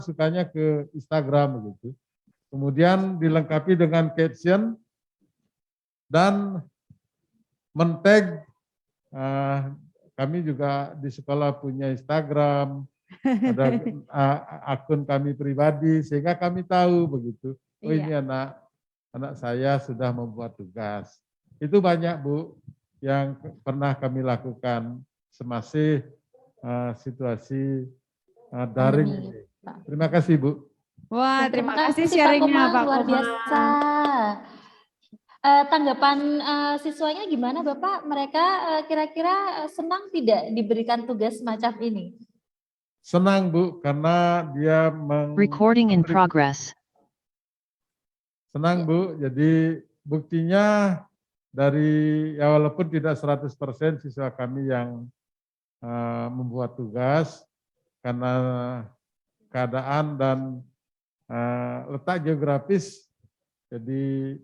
sukanya ke Instagram begitu. Kemudian dilengkapi dengan caption dan men-tag. Kami juga di sekolah punya Instagram, ada akun kami pribadi, sehingga kami tahu begitu. Oh ini anak saya sudah membuat tugas. Itu banyak Bu yang pernah kami lakukan semasih situasi daring ini. Terima kasih Bu. Wah, terima kasih sharingnya Pak Komang. Luar biasa. Tanggapan siswanya gimana Bapak? Mereka kira-kira senang tidak diberikan tugas semacam ini? Senang Bu, karena dia Recording in progress. Senang Bu, jadi buktinya dari ya walaupun tidak 100% siswa kami yang membuat tugas karena keadaan dan letak geografis, jadi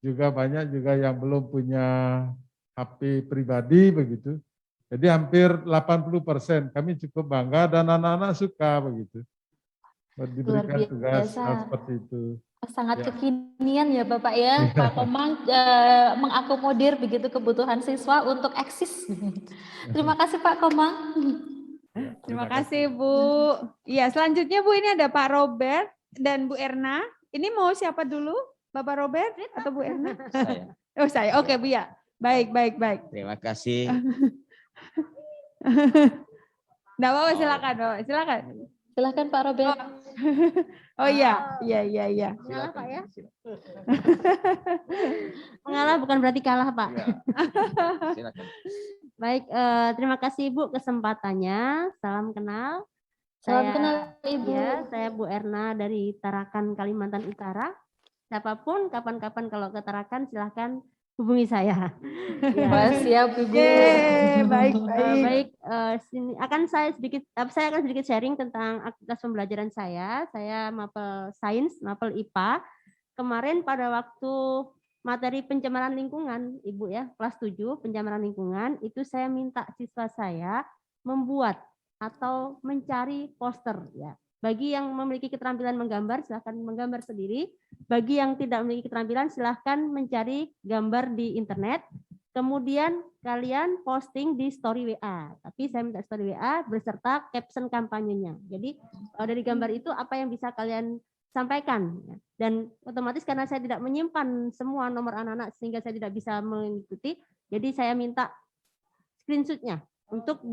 juga banyak juga yang belum punya HP pribadi begitu. Jadi hampir 80%, kami cukup bangga dan anak-anak suka begitu. Diberikan tugas seperti itu. Sangat kekinian ya Bapak ya, Pak Komang mengakomodir begitu kebutuhan siswa untuk eksis. Terima kasih Pak Komang. Terima kasih Bu. Iya, selanjutnya Bu ini ada Pak Robert dan Bu Erna. Ini mau siapa dulu? Bapak Robert atau Bu Erna? Saya. Oh saya, oke Bu ya. Baik. Terima kasih. Nggak apa-apa, silakan. Silakan Pak Robert. Oh iya. Mengalah Pak ya. Mengalah bukan berarti kalah Pak. Silakan. Baik, terima kasih Ibu kesempatannya. Salam kenal. Salam kenal Ibu. Ya, saya Bu Erna dari Tarakan, Kalimantan Utara. Siapapun kapan-kapan kalau ke Tarakan silahkan hubungi saya. Ya, siap Ibu. Baik, sini saya akan sedikit sharing tentang aktivitas pembelajaran saya. Saya mapel sains, mapel IPA. Kemarin pada waktu materi pencemaran lingkungan, Ibu ya, kelas 7 pencemaran lingkungan, itu saya minta siswa saya membuat atau mencari poster ya. Bagi yang memiliki keterampilan menggambar silahkan menggambar sendiri. Bagi yang tidak memiliki keterampilan silahkan mencari gambar di internet. Kemudian kalian posting di story WA. Tapi saya minta story WA beserta caption kampanyenya. Jadi dari gambar itu apa yang bisa kalian sampaikan. Dan otomatis karena saya tidak menyimpan semua nomor anak-anak sehingga saya tidak bisa mengikuti. Jadi saya minta screenshotnya untuk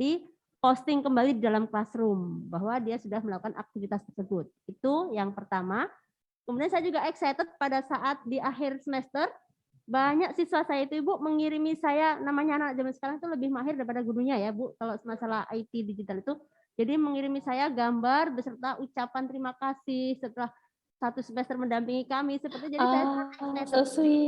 posting kembali di dalam classroom bahwa dia sudah melakukan aktivitas tersebut. Itu yang pertama. Kemudian saya juga excited pada saat di akhir semester banyak siswa saya itu Ibu mengirimi saya, namanya anak zaman sekarang itu lebih mahir daripada gurunya ya Bu kalau masalah IT digital itu. Jadi mengirimi saya gambar beserta ucapan terima kasih setelah satu semester mendampingi kami. Seperti jadi saya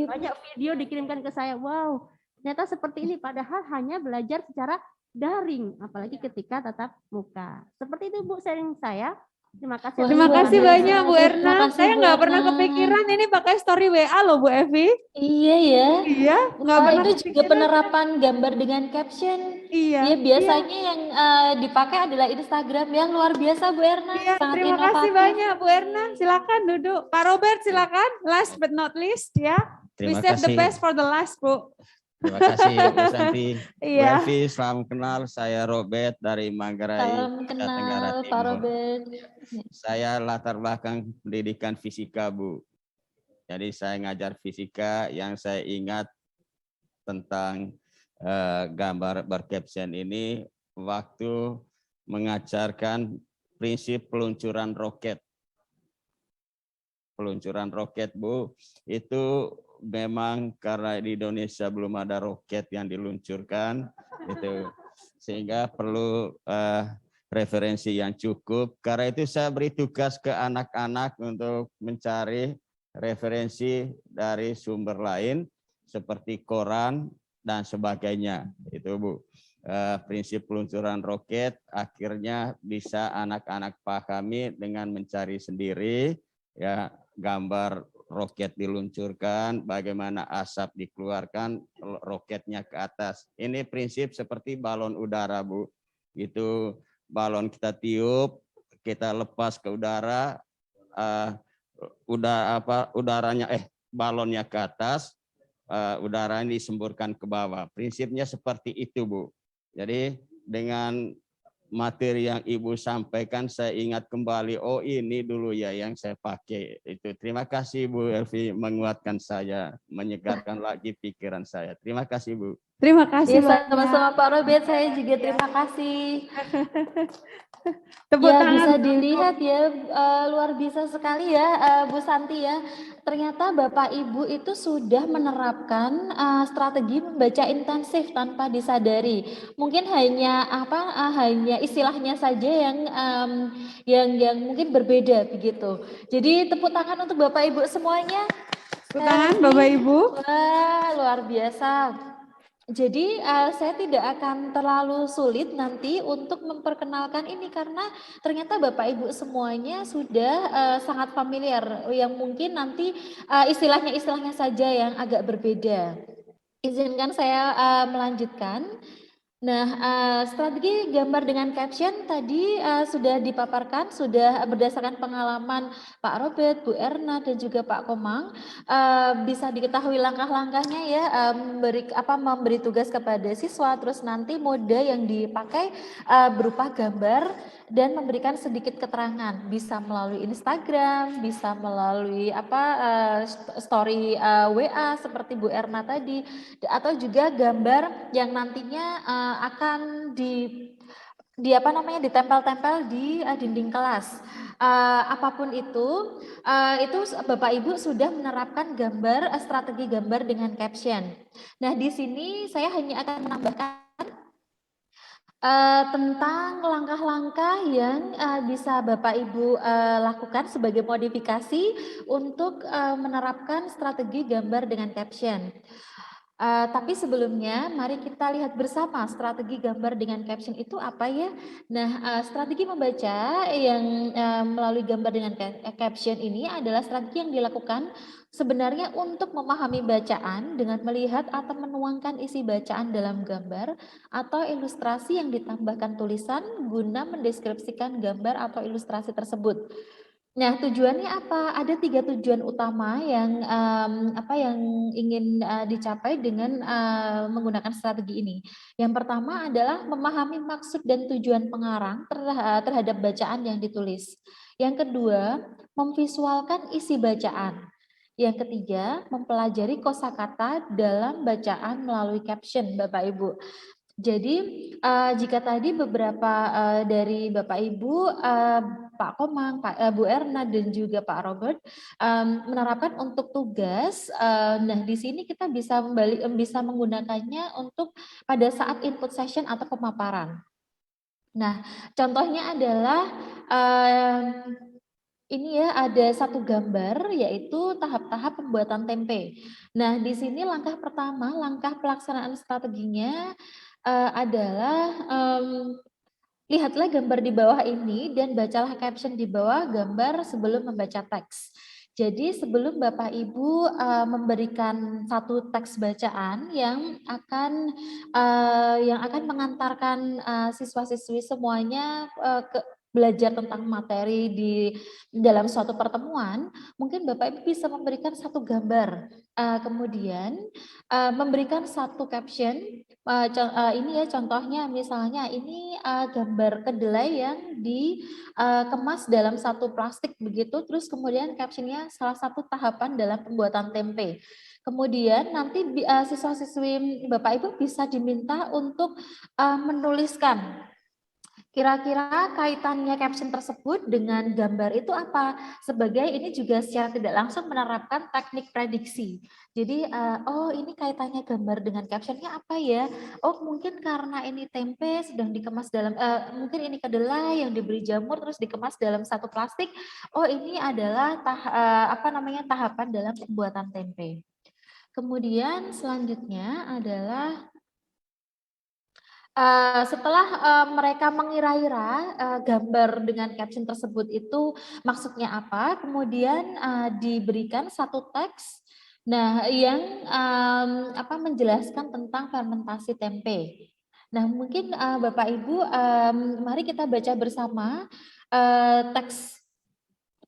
banyak video dikirimkan ke saya. Wow, ternyata seperti ini padahal hanya belajar secara daring, apalagi ketika tatap muka. Seperti itu Bu sharing saya. Terima kasih. Terima kasih banyak Bu Erna. Saya nggak pernah kepikiran ini pakai story WA loh Bu Evi. Iya ya. Iya. Nggak pernah itu juga penerapan gambar dengan caption. Iya. Ya, biasanya yang dipakai adalah Instagram yang luar biasa Bu Erna. Iya, Sangat terima inovatif. kasih banyak Bu Erna. Silakan duduk. Pak Robert silakan. Last but not least ya. We save the best for the last Bu. Terima kasih Bu Santi. Iya. Bu Evi, salam kenal. Saya Robert dari Manggarai, Salam kenal Pak Robert. Saya latar belakang pendidikan fisika Bu. Jadi saya ngajar fisika. Yang saya ingat tentang gambar bercaption ini waktu mengajarkan prinsip peluncuran roket. Peluncuran roket Bu, itu memang karena di Indonesia belum ada roket yang diluncurkan, itu sehingga perlu referensi yang cukup. Karena itu saya beri tugas ke anak-anak untuk mencari referensi dari sumber lain seperti koran dan sebagainya. Itu Bu, prinsip peluncuran roket akhirnya bisa anak-anak pahami dengan mencari sendiri ya, gambar roket diluncurkan, bagaimana asap dikeluarkan, roketnya ke atas. Ini prinsip seperti balon udara Bu. Itu balon kita tiup, kita lepas ke udara, balonnya ke atas, udara ini disemburkan ke bawah. Prinsipnya seperti itu, Bu. Jadi dengan materi yang Ibu sampaikan, saya ingat kembali, oh ini dulu ya yang saya pakai itu. Terima kasih Bu Elvi, menguatkan saya, menyegarkan lagi pikiran saya. Terima kasih Bu. Terima kasih Ya, banyak. sama-sama Pak Robert, saya juga terima kasih. Tepuk Ya, tangan. bisa dilihat ya, luar biasa sekali ya Bu Santi ya. Ternyata Bapak Ibu itu sudah menerapkan strategi membaca intensif tanpa disadari. Mungkin hanya hanya istilahnya saja yang mungkin berbeda begitu. Jadi tepuk tangan untuk Bapak Ibu semuanya. Tepuk tangan Bapak Ibu. Wah, luar biasa. Jadi saya tidak akan terlalu sulit nanti untuk memperkenalkan ini karena ternyata Bapak Ibu semuanya sudah sangat familiar, yang mungkin nanti istilahnya saja yang agak berbeda. Izinkan saya melanjutkan. Nah, strategi gambar dengan caption tadi sudah dipaparkan, sudah berdasarkan pengalaman Pak Robert, Bu Erna, dan juga Pak Komang. Bisa diketahui langkah-langkahnya ya, memberi tugas kepada siswa, terus nanti mode yang dipakai berupa gambar dan memberikan sedikit keterangan, bisa melalui Instagram, bisa melalui story WA seperti Bu Erna tadi, atau juga gambar yang nantinya akan ditempel-tempel di dinding kelas. Apapun itu Bapak Ibu sudah menerapkan strategi gambar dengan caption. Nah, di sini saya hanya akan menambahkan tentang langkah-langkah yang bisa Bapak Ibu lakukan sebagai modifikasi untuk menerapkan strategi gambar dengan caption. Tapi sebelumnya mari kita lihat bersama strategi gambar dengan caption itu apa ya. Nah, strategi membaca yang melalui gambar dengan caption ini adalah strategi yang dilakukan sebenarnya untuk memahami bacaan dengan melihat atau menuangkan isi bacaan dalam gambar atau ilustrasi yang ditambahkan tulisan guna mendeskripsikan gambar atau ilustrasi tersebut. Nah, tujuannya apa? Ada 3 tujuan utama yang ingin dicapai dengan menggunakan strategi ini. Yang pertama adalah memahami maksud dan tujuan pengarang terhadap bacaan yang ditulis. Yang kedua, memvisualkan isi bacaan. Yang ketiga, mempelajari kosakata dalam bacaan melalui caption, Bapak Ibu. Jadi jika tadi beberapa dari Bapak Ibu, Pak Komang, Bu Erna, dan juga Pak Robert menerapkan untuk tugas, nah di sini kita bisa menggunakannya untuk pada saat input session atau pemaparan. Nah, contohnya adalah ini ya, ada satu gambar yaitu tahap-tahap pembuatan tempe. Nah, di sini langkah pertama, langkah pelaksanaan strateginya adalah lihatlah gambar di bawah ini dan bacalah caption di bawah gambar sebelum membaca teks. Jadi sebelum Bapak Ibu memberikan satu teks bacaan yang akan mengantarkan siswa-siswi semuanya belajar tentang materi di dalam suatu pertemuan, mungkin Bapak Ibu bisa memberikan satu gambar, kemudian memberikan satu caption. Ini ya contohnya, misalnya ini gambar kedelai yang dikemas dalam satu plastik begitu, terus kemudian captionnya salah satu tahapan dalam pembuatan tempe. Kemudian nanti siswa-siswi Bapak Ibu bisa diminta untuk menuliskan kira-kira kaitannya caption tersebut dengan gambar itu apa? Sebagai ini juga secara tidak langsung menerapkan teknik prediksi. Jadi, oh ini kaitannya gambar dengan captionnya apa ya? Oh mungkin karena ini tempe sedang dikemas dalam, mungkin ini kedelai yang diberi jamur terus dikemas dalam satu plastik. Oh ini adalah tahapan dalam pembuatan tempe. Kemudian selanjutnya adalah setelah mereka mengira-ira gambar dengan caption tersebut itu maksudnya apa, kemudian diberikan satu teks, nah yang menjelaskan tentang fermentasi tempe. Nah mungkin Bapak Ibu, mari kita baca bersama teks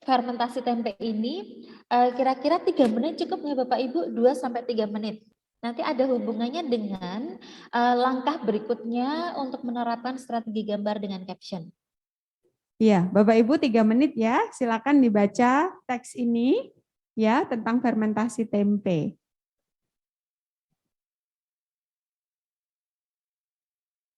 fermentasi tempe ini kira-kira 3 menit cukup ya Bapak Ibu, 2-3 menit. Nanti ada hubungannya dengan langkah berikutnya untuk menerapkan strategi gambar dengan caption. Iya, Bapak Ibu 3 menit ya, silakan dibaca teks ini ya tentang fermentasi tempe.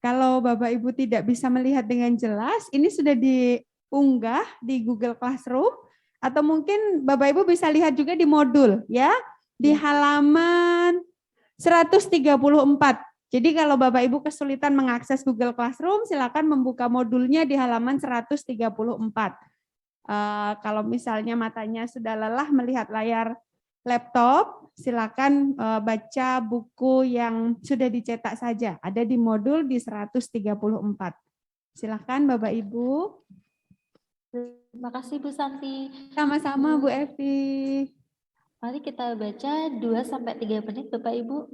Kalau Bapak Ibu tidak bisa melihat dengan jelas, ini sudah diunggah di Google Classroom atau mungkin Bapak Ibu bisa lihat juga di modul ya, di halaman 134. Jadi kalau Bapak Ibu kesulitan mengakses Google Classroom, silakan membuka modulnya di halaman 134. Kalau misalnya matanya sudah lelah melihat layar laptop, silakan baca buku yang sudah dicetak saja. Ada di modul di 134. Silakan Bapak Ibu. Terima kasih Bu Santi. Sama-sama Bu Evi. Mari kita baca 2-3 menit Bapak Ibu.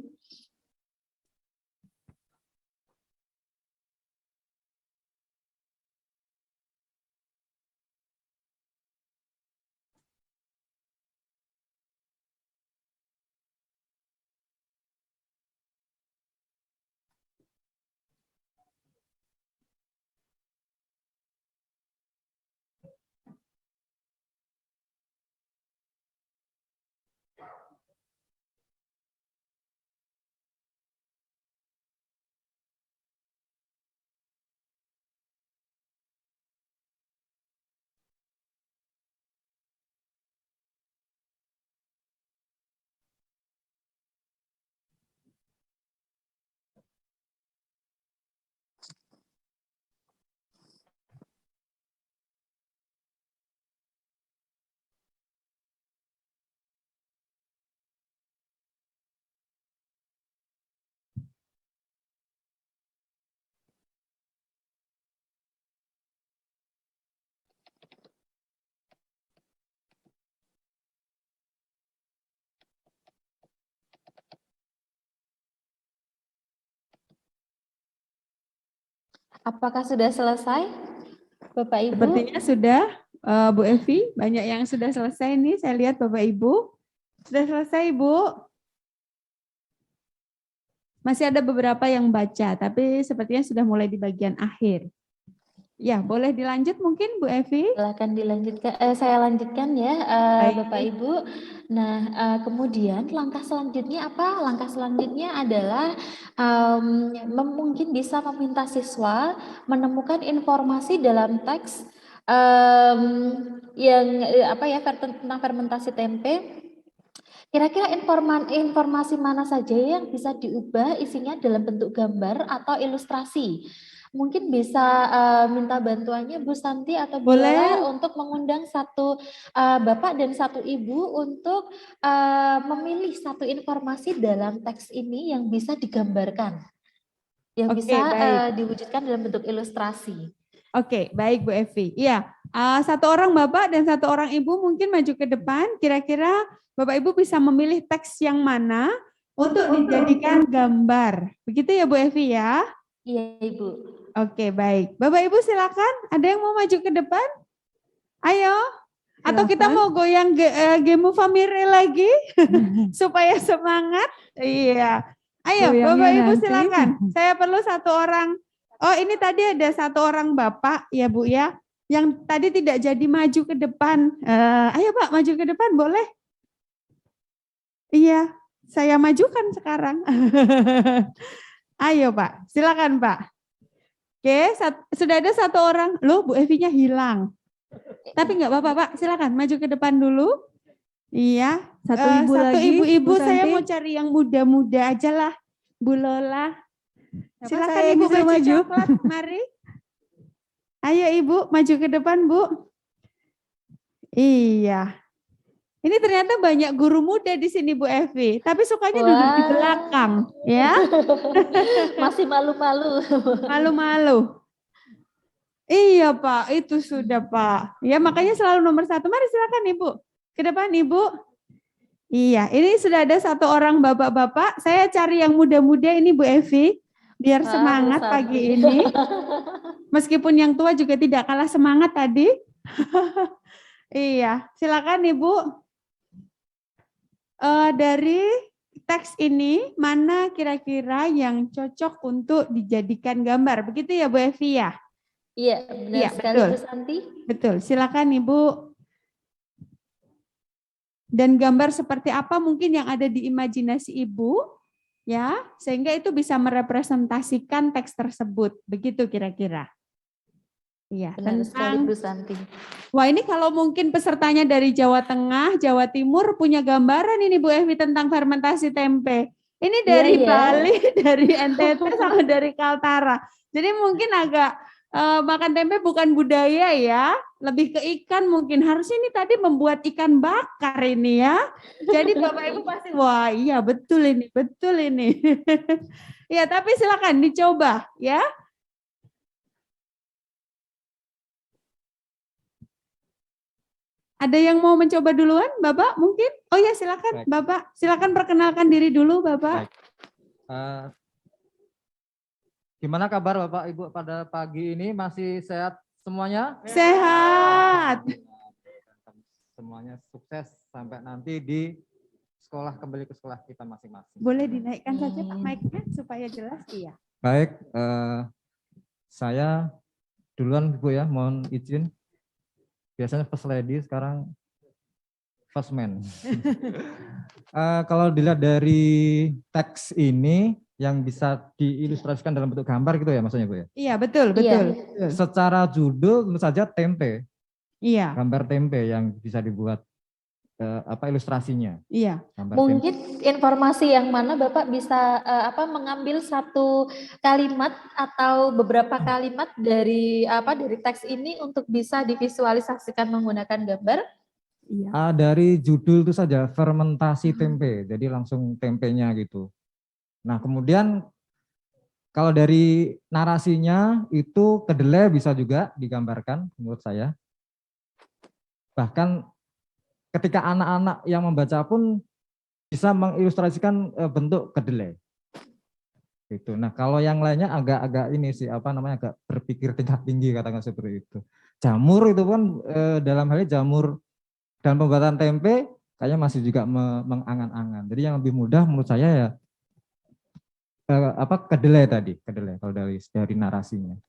Apakah sudah selesai, Bapak Ibu? Sepertinya sudah, Bu Evi. Banyak yang sudah selesai nih. Saya lihat Bapak Ibu. Sudah selesai, Bu. Masih ada beberapa yang baca, tapi sepertinya sudah mulai di bagian akhir. Ya, boleh dilanjut mungkin Bu Evi? Silakan dilanjutkan. Saya lanjutkan ya, Baik. Bapak Ibu. Nah, kemudian langkah selanjutnya apa? Langkah selanjutnya adalah mungkin bisa meminta siswa menemukan informasi dalam teks yang tentang fermentasi tempe. Kira-kira informasi mana saja yang bisa diubah isinya dalam bentuk gambar atau ilustrasi? Mungkin bisa minta bantuannya Bu Santi atau Bu Lola untuk mengundang satu Bapak dan satu Ibu untuk memilih satu informasi dalam teks ini yang bisa digambarkan, yang bisa diwujudkan dalam bentuk ilustrasi. Oke, baik Bu Evi. Iya, satu orang Bapak dan satu orang Ibu mungkin maju ke depan. Kira-kira Bapak Ibu bisa memilih teks yang mana untuk dijadikan gambar. Begitu ya Bu Evi ya? Iya Ibu. Oke, baik. Bapak Ibu silakan. Ada yang mau maju ke depan? Ayo. Atau kita mau goyang Gemu Famire lagi supaya semangat? Iya. Ayo, Bapak Ibu silakan. Saya perlu satu orang. Oh, ini tadi ada satu orang Bapak ya Bu ya, yang tadi tidak jadi maju ke depan. Ayo Pak, maju ke depan boleh? Iya, saya majukan sekarang. Ayo Pak, silakan Pak. Oke, sudah ada satu orang. Loh, Bu Evi-nya hilang. Tapi enggak apa-apa Pak, silakan maju ke depan dulu. Iya, satu ibu-ibu saya mau cari yang muda-muda aja lah, Bu Lola. Silakan Ibu baju coklat, mari. Ayo Ibu, maju ke depan Bu. Iya. Ini ternyata banyak guru muda di sini Bu Evi, tapi sukanya duduk di belakang, ya. Masih malu-malu. Malu-malu. Iya Pak, itu sudah Pak. Ya makanya selalu nomor 1. Mari silakan Ibu. Ke depan Ibu. Iya, ini sudah ada satu orang bapak-bapak. Saya cari yang muda-muda ini Bu Evi. Biar semangat pagi ini. Meskipun yang tua juga tidak kalah semangat tadi. Iya, silakan Ibu. Dari teks ini, mana kira-kira yang cocok untuk dijadikan gambar? Begitu ya Bu Evi ya? Iya, benar Iya, sekali betul. Bu Santi. Betul, silakan Ibu. Dan gambar seperti apa mungkin yang ada di imajinasi Ibu, ya, sehingga itu bisa merepresentasikan teks tersebut. Begitu kira-kira. Iya, Benar sekali tentang Bu Santi. wah, ini kalau mungkin pesertanya dari Jawa Tengah, Jawa Timur punya gambaran ini Bu Evi tentang fermentasi tempe. Ini Iya, dari ya. Bali, dari NTT sama dari Kaltara. Jadi mungkin agak makan tempe bukan budaya ya, lebih ke ikan mungkin. Harusnya ini tadi membuat ikan bakar ini ya. Jadi Bapak Ibu pasti wah iya betul ini, betul ini. Ya, tapi silakan dicoba ya. Ada yang mau mencoba duluan, Bapak mungkin? Oh ya silakan, Baik. Bapak. Silakan perkenalkan diri dulu, Bapak. Baik. Gimana kabar Bapak Ibu pada pagi ini? Masih sehat semuanya? Sehat. Semuanya sukses sampai nanti di sekolah, kembali ke sekolah kita masing-masing. Boleh dinaikkan saja Pak mic-nya supaya jelas, iya. Baik, saya duluan Bu ya, mohon izin. Biasanya first lady, sekarang first man. Kalau dilihat dari teks ini yang bisa diilustrasikan dalam bentuk gambar gitu ya maksudnya Bu ya? Iya, betul, Iya. betul. Secara judul tentu saja tempe, Iya, gambar tempe yang bisa dibuat ilustrasinya. iya. Gambar Mungkin informasi yang mana Bapak bisa mengambil satu kalimat atau beberapa kalimat dari dari teks ini untuk bisa divisualisasikan menggunakan gambar. Iya. Dari judul itu saja fermentasi tempe, jadi langsung tempenya gitu. Nah kemudian kalau dari narasinya itu kedelai bisa juga digambarkan menurut saya. Bahkan ketika anak-anak yang membaca pun bisa mengilustrasikan bentuk kedelai. Gitu. Nah kalau yang lainnya agak ini sih agak berpikir tingkat tinggi katakan seperti itu. Jamur itu kan dalam hal ini jamur dan pembuatan tempe kayaknya masih juga mengangan-angan. Jadi yang lebih mudah menurut saya ya kedelai tadi, kedelai kalau dari narasinya.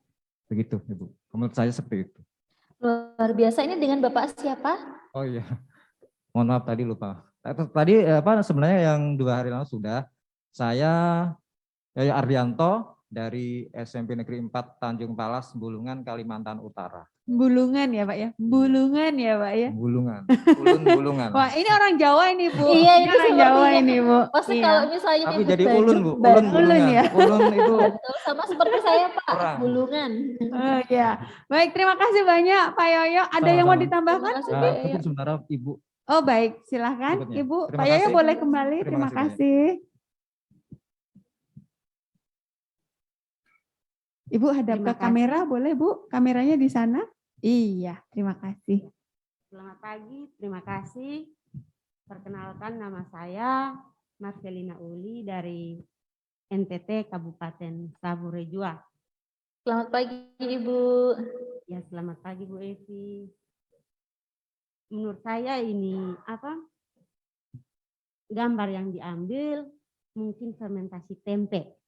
Begitu Ibu. Menurut saya seperti itu. Luar biasa. Ini dengan Bapak siapa? Oh iya. Mohon maaf tadi lupa. Tadi sebenarnya yang 2 hari lalu sudah. Saya Yayo Ardianto dari SMP Negeri 4 Tanjung Palas, Bulungan, Kalimantan Utara. Bulungan ya Pak ya? Bulungan ya Pak ya? Bulungan. Bulungan. Wah ini orang Jawa ini Bu. Iya, Ini ini orang Jawa sepertinya. ini Bu. Pasti Iya. kalau misalnya Tapi nyebut jadi baju, ulun Bu. baju. Ulun bulungan. ya? Ulun itu Betul, sama seperti saya Pak, Orang. bulungan. Oh ya. Baik, terima kasih banyak Pak Yoyo. Ada yang mau Sama-sama. ditambahkan? Terima kasih, Bu Yoyo. Tunggu sebentar Ibu. Oh baik, silahkan Berikutnya. Ibu. Terima Pak Yoyo kasih. boleh kembali. Terima Terima kasih, kasih. Ibu hadap Terima ke kamera boleh Bu? Kameranya di sana? Iya, terima kasih. Selamat pagi, terima kasih. Perkenalkan nama saya Marcelina Uli dari NTT Kabupaten Saburejua. Selamat pagi Ibu. Ya, selamat pagi Bu Evi. Menurut saya ini gambar yang diambil mungkin fermentasi tempe.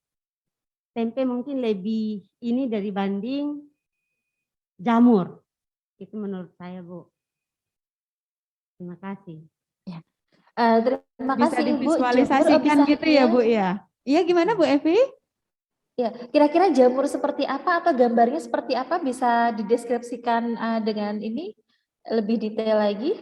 Tempe mungkin lebih ini dari banding jamur. Itu menurut saya Bu. Terima kasih. Terima Bisa kasih Ibu. divisualisasikan Jamur, gitu ya Bu ya? Iya gimana Bu Evi? Ya, kira-kira jamur seperti apa atau gambarnya seperti apa bisa dideskripsikan dengan ini lebih detail lagi?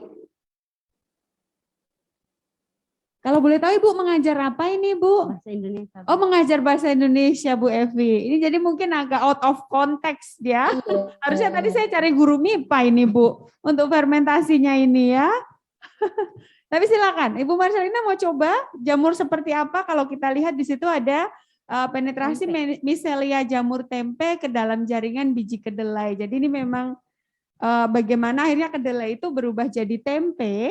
Kalau boleh tahu Ibu mengajar apa ini Bu? Bahasa Indonesia. Bu. Oh mengajar bahasa Indonesia Bu Evi. Ini jadi mungkin agak out of context ya. Iya. Harusnya tadi saya cari guru MIPA ini Bu. Untuk fermentasinya ini ya. Tapi silakan Ibu Marcelina mau coba jamur seperti apa? Kalau kita lihat di situ ada penetrasi miselia jamur tempe ke dalam jaringan biji kedelai. Jadi ini memang bagaimana akhirnya kedelai itu berubah jadi tempe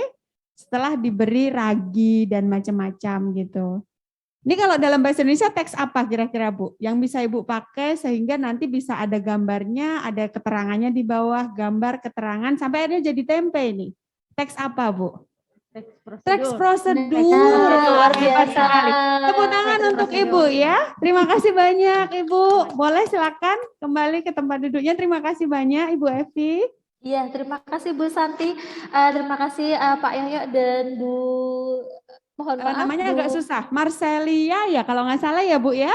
setelah diberi ragi dan macam-macam gitu. Ini kalau dalam bahasa Indonesia teks apa kira-kira Bu? Yang bisa Ibu pakai sehingga nanti bisa ada gambarnya, ada keterangannya di bawah, gambar, keterangan, sampai akhirnya jadi tempe ini. Teks apa Bu? Teks prosedur. Luar Hebat biasa. sekali. Tepuk tangan Teks untuk prosedur. Ibu ya. Terima kasih banyak Ibu. Boleh silakan kembali ke tempat duduknya. Terima kasih banyak Ibu Evi. Iya, terima kasih Bu Santi. Terima kasih Pak Yoyo dan Bu, mohon maaf Namanya Bu. agak susah. Marcelia ya kalau nggak salah ya Bu ya.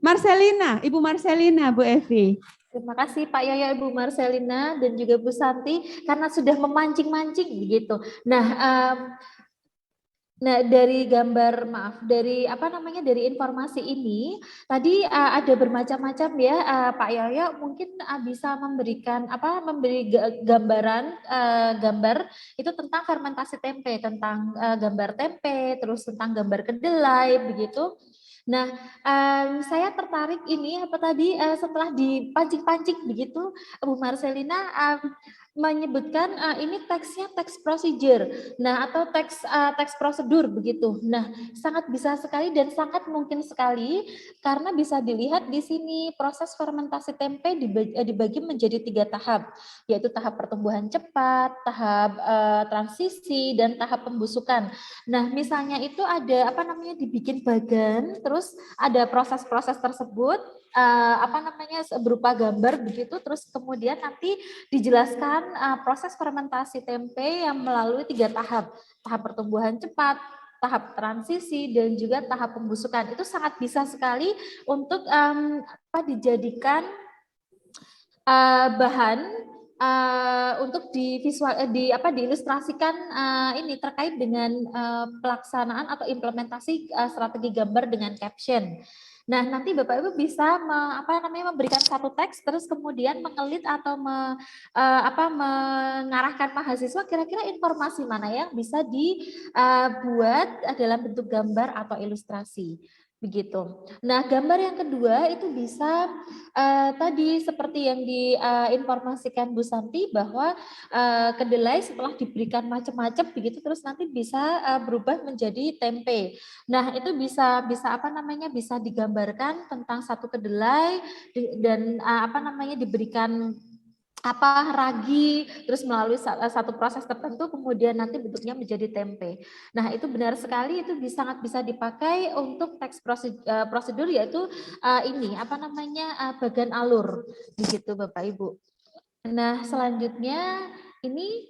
Marcelina, Ibu Marcelina, Bu Evi. Terima kasih Pak Yoyo, Ibu Marcelina dan juga Bu Santi karena sudah memancing-mancing begitu. Nah, dari gambar, maaf, dari apa namanya, dari informasi ini tadi ada bermacam-macam ya, Pak Yoyo mungkin bisa memberikan gambaran, gambar itu tentang fermentasi tempe, tentang gambar tempe, terus tentang gambar kedelai begitu. Nah, saya tertarik ini apa tadi setelah dipancing-pancing begitu, Bu Marcelina menyebutkan ini teksnya teks procedure, nah atau teks prosedur begitu. Nah, sangat bisa sekali dan sangat mungkin sekali karena bisa dilihat di sini proses fermentasi tempe dibagi menjadi 3 tahap, yaitu tahap pertumbuhan cepat, tahap transisi, dan tahap pembusukan. Nah, misalnya itu ada apa namanya dibikin bagan, terus ada proses-proses tersebut berupa gambar begitu, terus kemudian nanti dijelaskan proses fermentasi tempe yang melalui 3 tahap, tahap pertumbuhan cepat, tahap transisi, dan juga tahap pembusukan. Itu sangat bisa sekali untuk dijadikan bahan untuk diilustrasikan ini terkait dengan pelaksanaan atau implementasi strategi gambar dengan caption. Nah, nanti Bapak Ibu bisa memberikan satu teks, terus kemudian mengelit atau mengarahkan mahasiswa kira-kira informasi mana yang bisa dibuat dalam bentuk gambar atau ilustrasi. Begitu. Nah, gambar yang kedua itu bisa tadi seperti yang diinformasikan Bu Santi bahwa kedelai setelah diberikan macam-macam begitu terus nanti bisa berubah menjadi tempe. Nah, itu bisa bisa digambarkan tentang satu kedelai dan diberikan ragi, terus melalui satu proses tertentu kemudian nanti bentuknya menjadi tempe. Nah, itu benar sekali, itu sangat bisa dipakai untuk teks prosedur yaitu bagan alur begitu Bapak Ibu. Nah, selanjutnya ini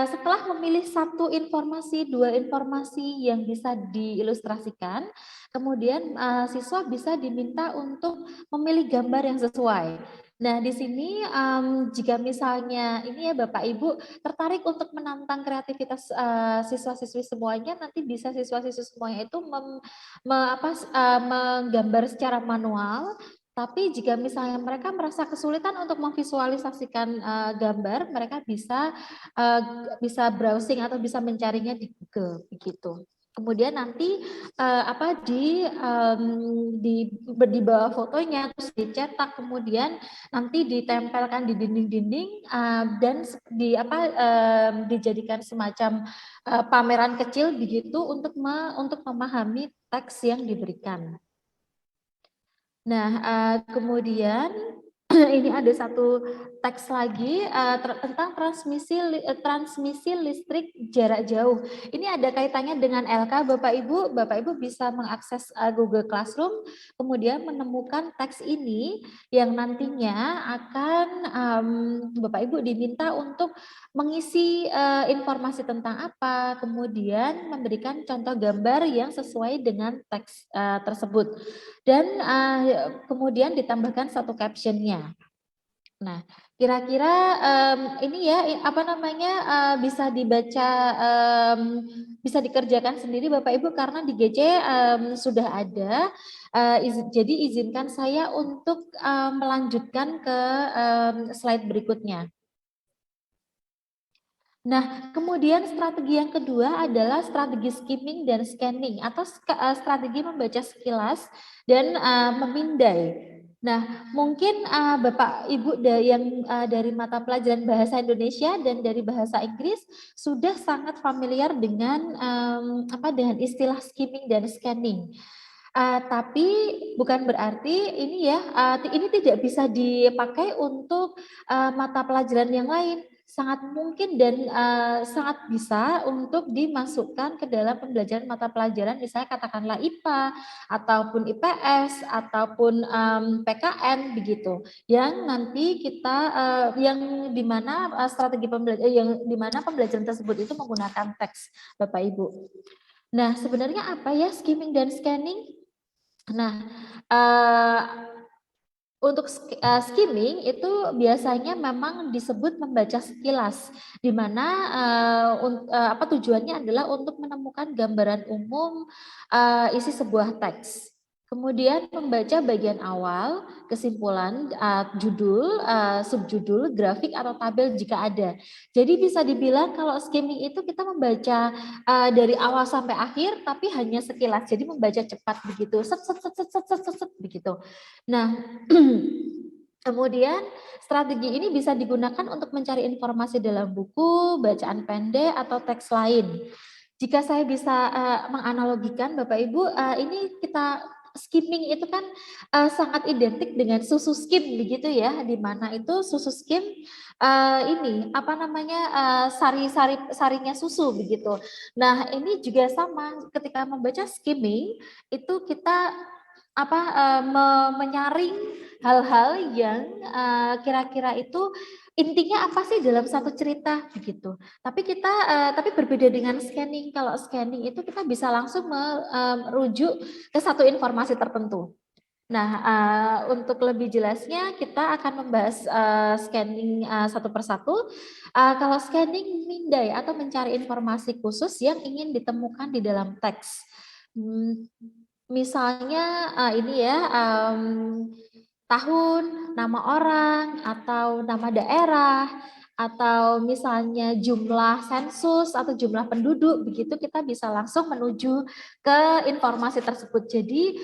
setelah memilih satu informasi, 2 informasi yang bisa diilustrasikan, kemudian siswa bisa diminta untuk memilih gambar yang sesuai. Nah, di sini jika misalnya ini ya Bapak Ibu tertarik untuk menantang kreativitas siswa-siswi semuanya, nanti bisa siswa-siswi semuanya itu menggambar secara manual. Tapi jika misalnya mereka merasa kesulitan untuk memvisualisasikan gambar, mereka bisa browsing atau bisa mencarinya di Google begitu. Kemudian nanti di bawah fotonya terus dicetak, kemudian nanti ditempelkan di dinding-dinding dan dijadikan semacam pameran kecil begitu untuk memahami teks yang diberikan. Nah, kemudian ini ada satu teks lagi tentang transmisi listrik jarak jauh. Ini ada kaitannya dengan LK Bapak Ibu bisa mengakses Google Classroom, kemudian menemukan teks ini yang nantinya akan Bapak Ibu diminta untuk mengisi informasi tentang apa, kemudian memberikan contoh gambar yang sesuai dengan teks tersebut. Dan kemudian ditambahkan satu captionnya. Nah, kira-kira ini ya bisa dibaca, bisa dikerjakan sendiri Bapak Ibu karena di GC sudah ada. Jadi izinkan saya untuk melanjutkan ke slide berikutnya. Nah, kemudian strategi yang kedua adalah strategi skimming dan scanning atau strategi membaca sekilas dan memindai. Nah, mungkin Bapak Ibu yang dari mata pelajaran bahasa Indonesia dan dari bahasa Inggris sudah sangat familiar dengan dengan istilah skimming dan scanning. Tapi bukan berarti ini ini tidak bisa dipakai untuk mata pelajaran yang lain. Sangat mungkin dan sangat bisa untuk dimasukkan ke dalam pembelajaran mata pelajaran, misalnya katakanlah IPA ataupun IPS ataupun PKN begitu. Yang nanti kita yang dimana strategi pembelajaran yang dimana pembelajaran tersebut itu menggunakan teks, Bapak Ibu. Nah, sebenarnya apa ya skimming dan scanning? Nah, untuk skimming itu biasanya memang disebut membaca sekilas, di mana tujuannya adalah untuk menemukan gambaran umum isi sebuah teks. Kemudian membaca bagian awal, kesimpulan, judul, subjudul, grafik atau tabel jika ada. Jadi bisa dibilang kalau skimming itu kita membaca dari awal sampai akhir, tapi hanya sekilas. Jadi membaca cepat begitu, set begitu. Nah, kemudian strategi ini bisa digunakan untuk mencari informasi dalam buku, bacaan pendek, atau teks lain. Jika saya bisa menganalogikan Bapak Ibu, ini kita skimming itu kan sangat identik dengan susu skim begitu ya, di mana itu susu skim sarinya susu begitu. Nah, ini juga sama ketika membaca skimming itu kita menyaring hal-hal yang kira-kira itu intinya apa sih dalam satu cerita begitu. Tapi berbeda dengan scanning. Kalau scanning itu kita bisa langsung merujuk ke satu informasi tertentu. Nah, untuk lebih jelasnya kita akan membahas scanning satu persatu. Kalau scanning mindai atau mencari informasi khusus yang ingin ditemukan di dalam teks. Misalnya tahun, nama orang, atau nama daerah, atau misalnya jumlah sensus atau jumlah penduduk, begitu kita bisa langsung menuju ke informasi tersebut. Jadi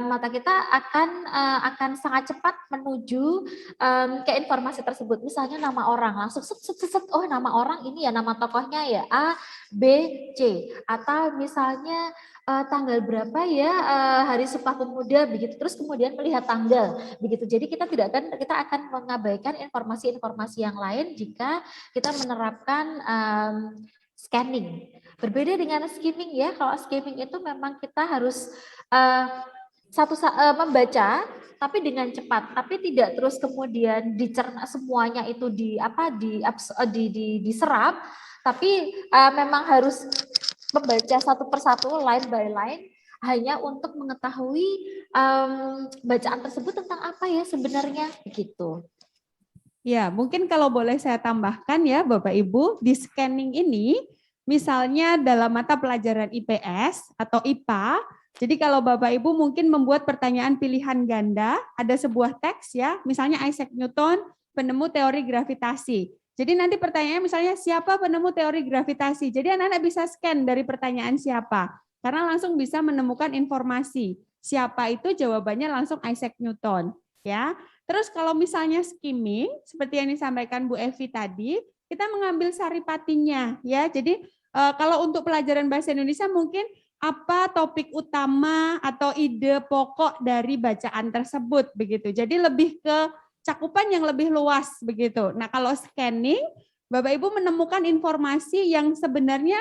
mata kita akan sangat cepat menuju ke informasi tersebut. Misalnya nama orang, langsung oh nama orang ini ya nama tokohnya ya A, B, C. Atau misalnya tanggal berapa ya Hari Sumpah Pemuda begitu, terus kemudian melihat tanggal begitu. Jadi kita akan mengabaikan informasi-informasi yang lain jika kita menerapkan scanning. Berbeda dengan skimming ya. Kalau skimming itu memang kita harus membaca tapi dengan cepat, tapi tidak terus kemudian dicerna semuanya itu diserap, tapi memang harus membaca satu persatu, line by line, hanya untuk mengetahui bacaan tersebut tentang apa ya sebenarnya, begitu. Ya, mungkin kalau boleh saya tambahkan ya Bapak Ibu, di scanning ini, misalnya dalam mata pelajaran IPS atau IPA, jadi kalau Bapak Ibu mungkin membuat pertanyaan pilihan ganda, ada sebuah teks ya, misalnya Isaac Newton, penemu teori gravitasi. Jadi nanti pertanyaannya misalnya siapa penemu teori gravitasi. Jadi anak-anak bisa scan dari pertanyaan siapa. Karena langsung bisa menemukan informasi. Siapa itu jawabannya langsung Isaac Newton. Ya. Terus kalau misalnya skimming, seperti yang disampaikan Bu Evi tadi, kita mengambil saripatinya. Ya. Jadi kalau untuk pelajaran bahasa Indonesia mungkin apa topik utama atau ide pokok dari bacaan tersebut. Begitu. Jadi lebih ke cakupan yang lebih luas begitu. Nah, kalau scanning, Bapak Ibu menemukan informasi yang sebenarnya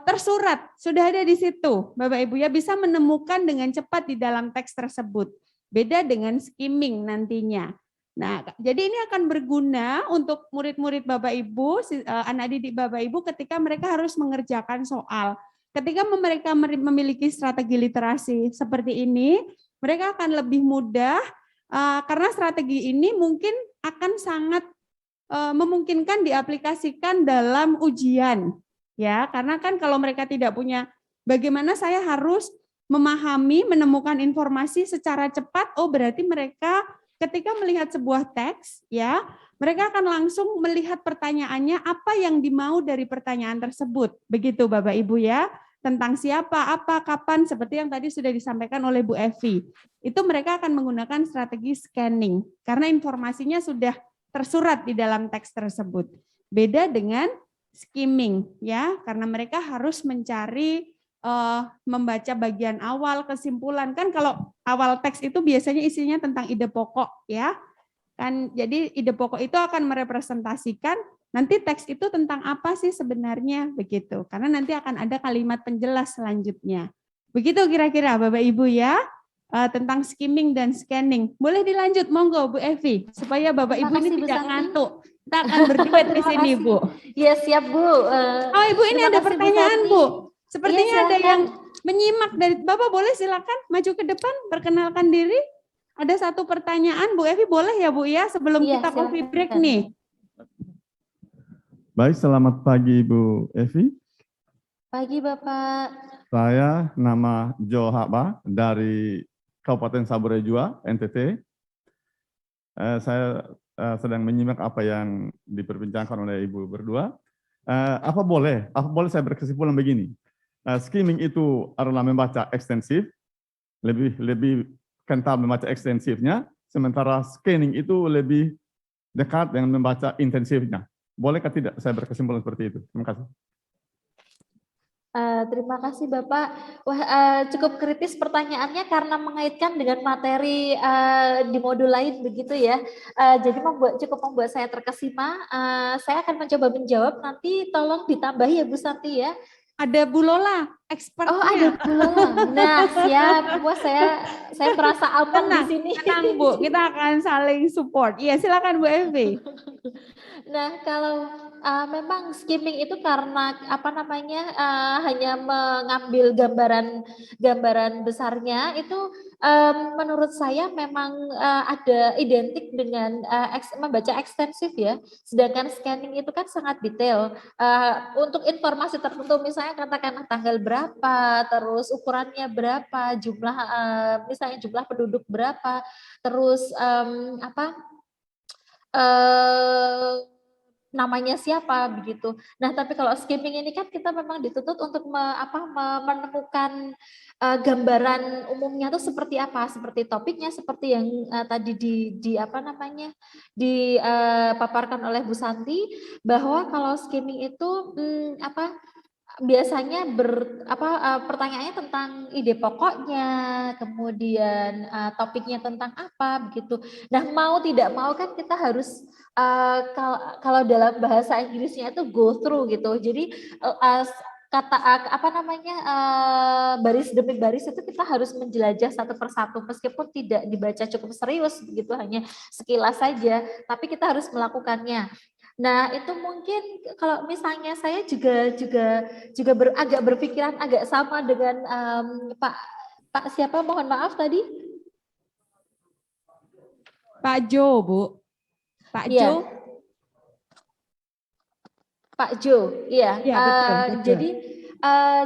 tersurat, sudah ada di situ. Bapak Ibu ya bisa menemukan dengan cepat di dalam teks tersebut. Beda dengan skimming nantinya. Nah, jadi ini akan berguna untuk murid-murid Bapak Ibu, anak didik Bapak Ibu ketika mereka harus mengerjakan soal. Ketika mereka memiliki strategi literasi seperti ini, mereka akan lebih mudah karena strategi ini mungkin akan sangat memungkinkan diaplikasikan dalam ujian, ya. Karena kan kalau mereka tidak punya, bagaimana saya harus memahami, menemukan informasi secara cepat. Oh, berarti mereka ketika melihat sebuah teks, ya, mereka akan langsung melihat pertanyaannya apa yang dimau dari pertanyaan tersebut, begitu Bapak Ibu ya. tentang siapa, apa, kapan, seperti yang tadi sudah disampaikan oleh Bu Evi. Itu mereka akan menggunakan strategi scanning, karena informasinya sudah tersurat di dalam teks tersebut. Beda dengan skimming, ya, karena mereka harus mencari, membaca bagian awal, kesimpulan. Kan kalau awal teks itu biasanya isinya tentang ide pokok, ya. Kan, jadi ide pokok itu akan merepresentasikan nanti teks itu tentang apa sih sebenarnya, begitu. Karena nanti akan ada kalimat penjelas selanjutnya. Begitu kira-kira Bapak Ibu ya, tentang skimming dan scanning. Boleh dilanjut, monggo Bu Evi, supaya Bapak Ibu ini tidak ngantuk. Kita akan berduet di sini, Bu. Ya, siap Bu. Oh Ibu, ini ada pertanyaan Bu. Sepertinya Iya, ada yang menyimak dari Bapak, boleh silakan maju ke depan, perkenalkan diri. Ada satu pertanyaan, Bu Evi, boleh ya Bu ya, sebelum kita coffee break nih. Baik, selamat pagi Ibu Evi. Pagi Bapak. Saya nama Jo Haba dari Kabupaten Saburai Jua, NTT. Saya sedang menyimak apa yang diperbincangkan oleh Ibu berdua. Apa boleh saya berkesimpulan begini. Skimming itu adalah membaca ekstensif, lebih kental membaca ekstensifnya, sementara scanning itu lebih dekat dengan membaca intensifnya. Bolehkah tidak saya berkesimpulan seperti itu? Terima kasih. Terima kasih Bapak. Wah, cukup kritis pertanyaannya karena mengaitkan dengan materi di modul lain begitu ya. Jadi cukup membuat saya terkesima. Saya akan mencoba menjawab, nanti tolong ditambahi ya Bu Santi ya. Ada Bu Lola, expertnya. Oh, ada Bu Lola. Nah, siap. Wah, saya merasa aman di sini. Tenang Bu, kita akan saling support. Iya, silakan Bu Evi. Nah, kalau memang skimming itu karena hanya mengambil gambaran besarnya itu menurut saya memang ada identik dengan membaca ekstensif ya. Sedangkan scanning itu kan sangat detail. Untuk informasi tertentu misalnya katakan tanggal berapa, terus ukurannya berapa, misalnya jumlah penduduk berapa, terus namanya siapa begitu. Nah, tapi kalau skimming ini kan kita memang dituntut untuk menemukan gambaran umumnya itu seperti apa, seperti topiknya, seperti yang tadi dipaparkan oleh Bu Santi, bahwa kalau skimming itu biasanya pertanyaannya tentang ide pokoknya, kemudian topiknya tentang apa begitu. Nah, mau tidak mau kan kita harus kalau dalam bahasa Inggrisnya itu go through gitu. Jadi baris demi baris itu kita harus menjelajah satu persatu meskipun tidak dibaca cukup serius begitu, hanya sekilas saja, tapi kita harus melakukannya. Nah, itu mungkin kalau misalnya saya juga agak berpikiran agak sama dengan Pak siapa, mohon maaf tadi? Pak Jo, Bu. Pak Jo. Pak Jo, iya. Ya, betul.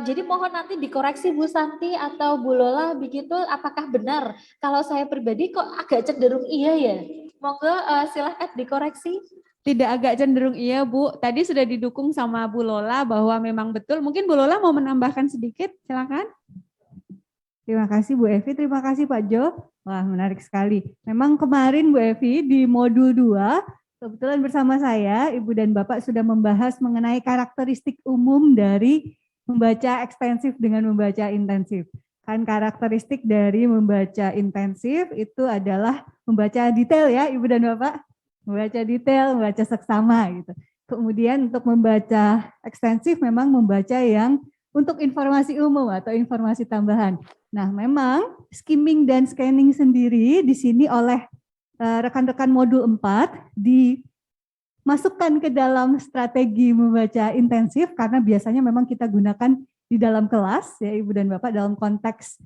Jadi mohon nanti dikoreksi Bu Santi atau Bu Lola begitu, apakah benar? Kalau saya pribadi kok agak cenderung iya ya. Monggo silahkan dikoreksi. Tidak agak cenderung iya Bu, tadi sudah didukung sama Bu Lola bahwa memang betul. Mungkin Bu Lola mau menambahkan sedikit, silakan. Terima kasih Bu Evi, terima kasih Pak Jo. Wah, menarik sekali. Memang kemarin Bu Evi di modul 2, kebetulan bersama saya, Ibu dan Bapak sudah membahas mengenai karakteristik umum dari membaca ekstensif dengan membaca intensif. Kan karakteristik dari membaca intensif itu adalah membaca detail ya Ibu dan Bapak. Membaca detail, membaca seksama gitu. Kemudian untuk membaca ekstensif memang membaca yang untuk informasi umum atau informasi tambahan. Nah, memang skimming dan scanning sendiri di sini oleh rekan-rekan modul 4 dimasukkan ke dalam strategi membaca intensif karena biasanya memang kita gunakan di dalam kelas ya Ibu dan Bapak dalam konteks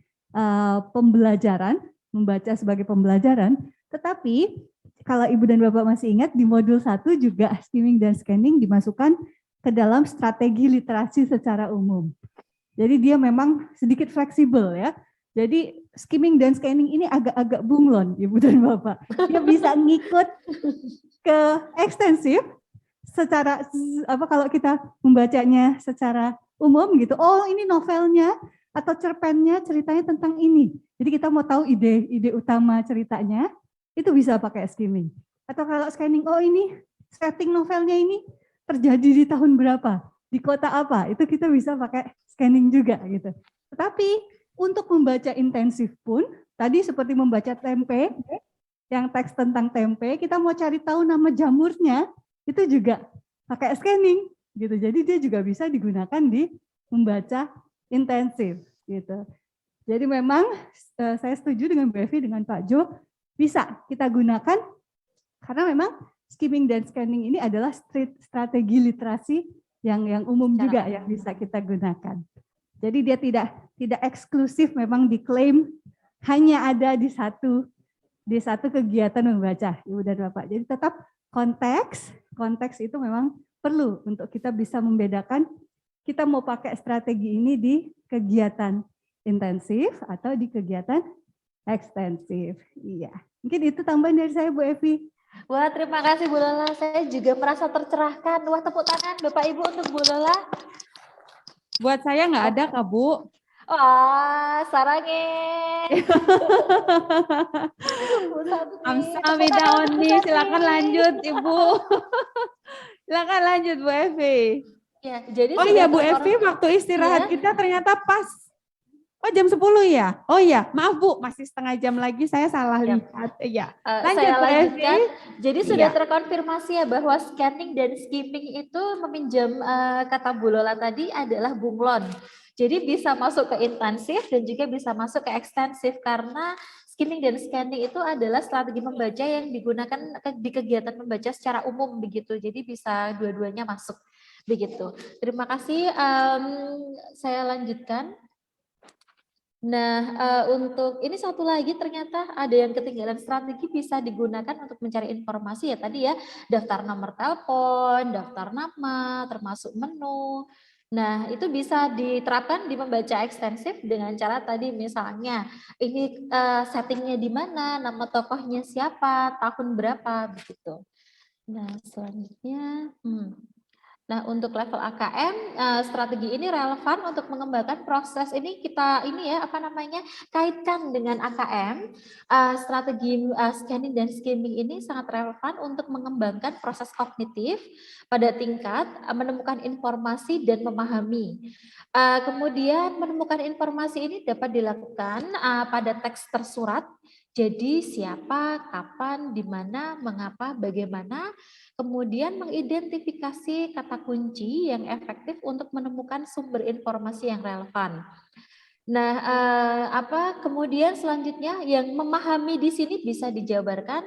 pembelajaran, membaca sebagai pembelajaran, tetapi kalau Ibu dan Bapak masih ingat di modul 1 juga skimming dan scanning dimasukkan ke dalam strategi literasi secara umum. Jadi dia memang sedikit fleksibel ya. Jadi skimming dan scanning ini agak-agag bunglon Ibu dan Bapak. Dia bisa ngikut ke ekstensif secara kalau kita membacanya secara umum gitu. Oh, ini novelnya atau cerpennya ceritanya tentang ini. Jadi kita mau tahu ide utama ceritanya, itu bisa pakai skimming. Atau kalau scanning, oh ini setting novelnya ini terjadi di tahun berapa, di kota apa, itu kita bisa pakai scanning juga gitu. Tetapi untuk membaca intensif pun, tadi seperti membaca tempe, yang teks tentang tempe, kita mau cari tahu nama jamurnya, itu juga pakai scanning gitu. Jadi dia juga bisa digunakan di membaca intensif gitu. Jadi memang saya setuju dengan Bu Evi, dengan Pak Jo, bisa kita gunakan karena memang skimming dan scanning ini adalah strategi literasi yang umum juga yang bisa kita gunakan. Jadi dia tidak eksklusif memang diklaim hanya ada di satu kegiatan membaca, Ibu dan Bapak. Jadi tetap konteks itu memang perlu untuk kita bisa membedakan kita mau pakai strategi ini di kegiatan intensif atau di kegiatan ekstensif. Iya. Mungkin itu tambahan dari saya, Bu Evi. Wah, terima kasih Bu Lola. Saya juga merasa tercerahkan. Wah, tepuk tangan Bapak Ibu untuk Bu Lola. Buat saya nggak ada, Kak Bu. Wah, sarangnya. Amsamida Oni, silakan lanjut Ibu. Silakan lanjut Bu Evi. Ya, jadi oh iya Bu Evi, waktu istirahat kita ternyata pas. Oh jam 10 ya? Oh iya, maaf Bu, masih setengah jam lagi saya salah lihat. Iya. Lanjut saya Bu Evi. lanjutkan. Jadi sudah terkonfirmasi ya bahwa scanning dan skimming itu meminjam kata Bu Lola tadi adalah bunglon. Jadi bisa masuk ke intensif dan juga bisa masuk ke ekstensif karena skimming dan scanning itu adalah strategi membaca yang digunakan di kegiatan membaca secara umum begitu. Jadi bisa dua-duanya masuk begitu. Terima kasih. Saya lanjutkan. Nah, untuk ini satu lagi ternyata ada yang ketinggalan, strategi bisa digunakan untuk mencari informasi ya tadi ya, daftar nomor telepon, daftar nama, termasuk menu. Nah, itu bisa diterapkan di membaca ekstensif dengan cara tadi misalnya ini settingnya di mana, nama tokohnya siapa, tahun berapa begitu. Nah, selanjutnya Nah, untuk level AKM, strategi ini relevan untuk mengembangkan proses ini kaitkan dengan AKM. Strategi scanning dan skimming ini sangat relevan untuk mengembangkan proses kognitif pada tingkat menemukan informasi dan memahami. Kemudian menemukan informasi ini dapat dilakukan pada teks tersurat. Jadi siapa, kapan, di mana, mengapa, bagaimana. Kemudian mengidentifikasi kata kunci yang efektif untuk menemukan sumber informasi yang relevan. Nah, kemudian selanjutnya yang memahami di sini bisa dijabarkan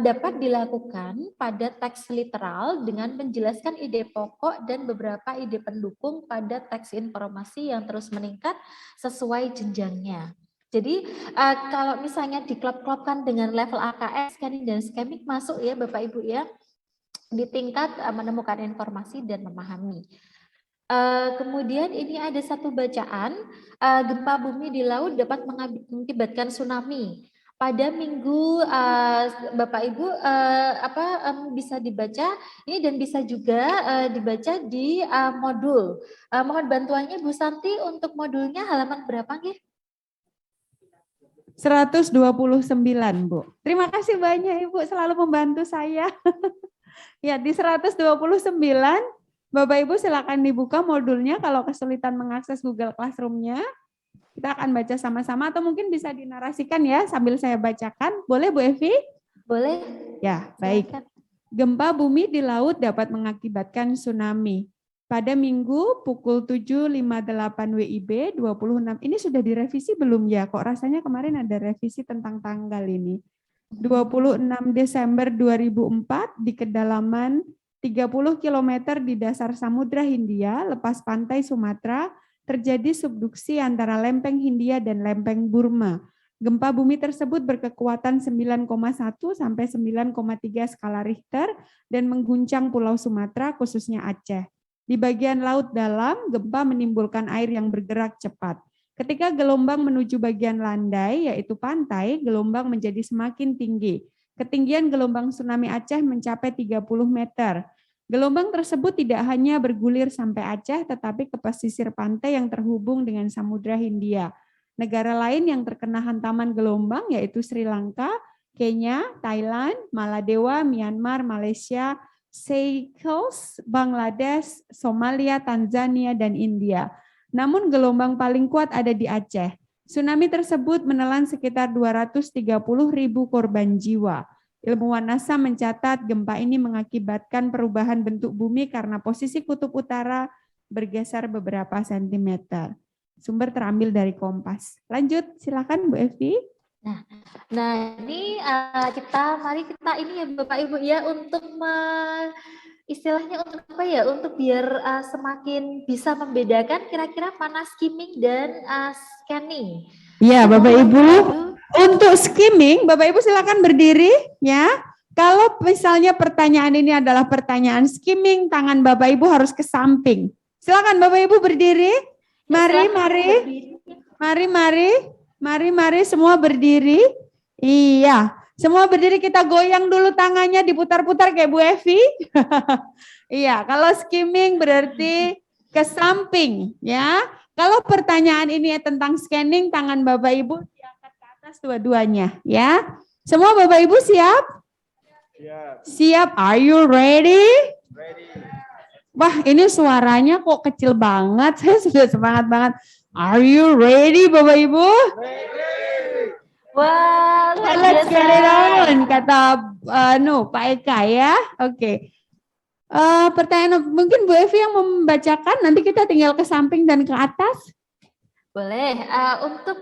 dapat dilakukan pada teks literal dengan menjelaskan ide pokok dan beberapa ide pendukung pada teks informasi yang terus meningkat sesuai jenjangnya. Jadi kalau misalnya diklop-klopkan dengan level AKM, scanning dan skimming masuk ya Bapak Ibu ya, di tingkat menemukan informasi dan memahami. Kemudian ini ada satu bacaan, gempa bumi di laut dapat mengakibatkan tsunami. Pada minggu Bapak Ibu bisa dibaca ini dan bisa juga dibaca di modul. Mohon bantuannya Bu Santi untuk modulnya halaman berapa nggih? 129 Bu. Terima kasih banyak Ibu selalu membantu saya. Ya, di 129, Bapak Ibu silakan dibuka modulnya kalau kesulitan mengakses Google Classroom-nya. Kita akan baca sama-sama atau mungkin bisa dinarasikan ya sambil saya bacakan. Boleh Bu Evi? Boleh. Ya, baik. Gempa bumi di laut dapat mengakibatkan tsunami. Pada Minggu pukul 7.58 WIB 26. Ini sudah direvisi belum ya? Kok rasanya kemarin ada revisi tentang tanggal ini. 26 Desember 2004 di kedalaman 30 km di dasar Samudra Hindia, lepas pantai Sumatera, terjadi subduksi antara lempeng Hindia dan lempeng Burma. Gempa bumi tersebut berkekuatan 9,1 sampai 9,3 skala Richter dan mengguncang Pulau Sumatera khususnya Aceh. Di bagian laut dalam, gempa menimbulkan air yang bergerak cepat. Ketika gelombang menuju bagian landai, yaitu pantai, gelombang menjadi semakin tinggi. Ketinggian gelombang tsunami Aceh mencapai 30 meter. Gelombang tersebut tidak hanya bergulir sampai Aceh, tetapi ke pesisir pantai yang terhubung dengan Samudra Hindia. Negara lain yang terkena hantaman gelombang yaitu Sri Lanka, Kenya, Thailand, Maladewa, Myanmar, Malaysia, Seychelles, Bangladesh, Somalia, Tanzania, dan India. Namun gelombang paling kuat ada di Aceh. Tsunami tersebut menelan sekitar 230.000 korban jiwa. Ilmuwan NASA mencatat gempa ini mengakibatkan perubahan bentuk bumi karena posisi kutub utara bergeser beberapa sentimeter. Sumber terambil dari Kompas. Lanjut, silakan Bu Evi. Nah ini mari kita ini ya Bapak Ibu ya untuk istilahnya untuk apa ya? Untuk biar semakin bisa membedakan kira-kira mana skimming dan scanning. Ya, Bapak Ibu, untuk skimming, Bapak Ibu silakan berdiri ya. Kalau misalnya pertanyaan ini adalah pertanyaan skimming, tangan Bapak Ibu harus ke samping. Silakan Bapak Ibu berdiri. Mari semua berdiri. Iya, semua berdiri, kita goyang dulu tangannya, diputar-putar kayak Bu Evi. Iya, kalau skimming berarti ke samping ya. Kalau pertanyaan ini tentang scanning, tangan Bapak Ibu diangkat ke atas dua-duanya ya. Semua Bapak Ibu siap? Siap. Are you ready? Wah, ini suaranya kok kecil banget. Saya sudah semangat banget. Are you ready Bapak Ibu? Wah, Let's get it on, kata Pak Eka ya. Oke. Pertanyaan mungkin Bu Evi yang membacakan, nanti kita tinggal ke samping dan ke atas. Boleh. Untuk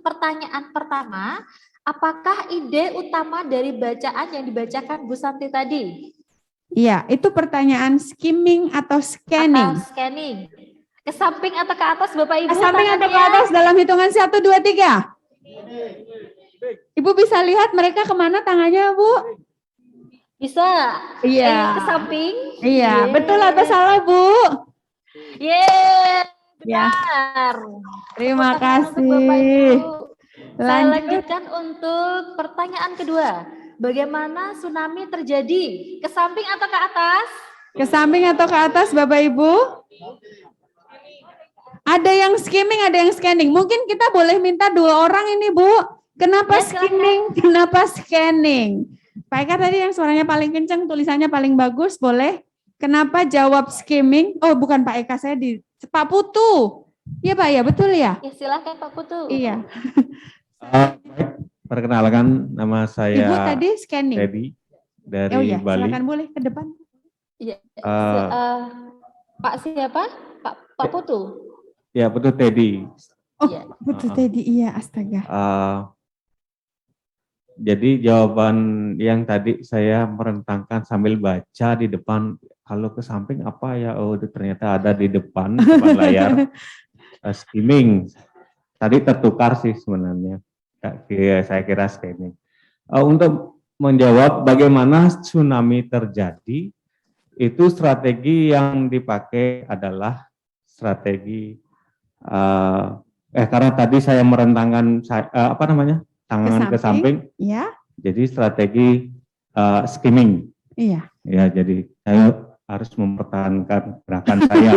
pertanyaan pertama, apakah ide utama dari bacaan yang dibacakan Bu Santi tadi? Iya, itu pertanyaan skimming atau scanning. Atau scanning. Ke samping atau ke atas Bapak Ibu? Ke samping atau ke atas dalam hitungan 1, 2, 3. Ibu bisa lihat mereka kemana tangannya, Bu? Bisa. Iya. Ke samping. Iya, betul atau salah, Bu? Benar. Terima Tepuk tangan untuk Bapak kasih. Ibu. Saya lanjutkan untuk pertanyaan kedua. Bagaimana tsunami terjadi? Ke samping atau ke atas? Ke samping atau ke atas, Bapak Ibu? Ada yang skimming, ada yang scanning. Mungkin kita boleh minta 2 orang ini, Bu. Kenapa skimming? Kenapa scanning? Pak Eka tadi yang suaranya paling kencang, tulisannya paling bagus, boleh? Kenapa jawab skimming? Oh, bukan Pak Eka, saya di Pak Putu. Iya Pak, ya betul ya? Ya silakan Pak Putu. Iya. Baik, perkenalkan nama saya Ibu tadi scanning. Teddy dari Bali. Silakan boleh ke depan. Iya. Pak siapa? Pak Putu. Ya, betul Teddy. Oh, betul Teddy. Iya, astaga. Jadi jawaban yang tadi saya merentangkan sambil baca di depan, kalau ke samping apa ya? Oh, ternyata ada di depan layar. Skimming. Tadi tertukar sih sebenarnya. Saya kira scanning. Untuk menjawab bagaimana tsunami terjadi, itu strategi yang dipakai adalah strategi karena tadi saya merentangkan tangan ke samping. Ya. Jadi strategi skimming. Iya. Ya, jadi saya harus mempertahankan gerakan saya.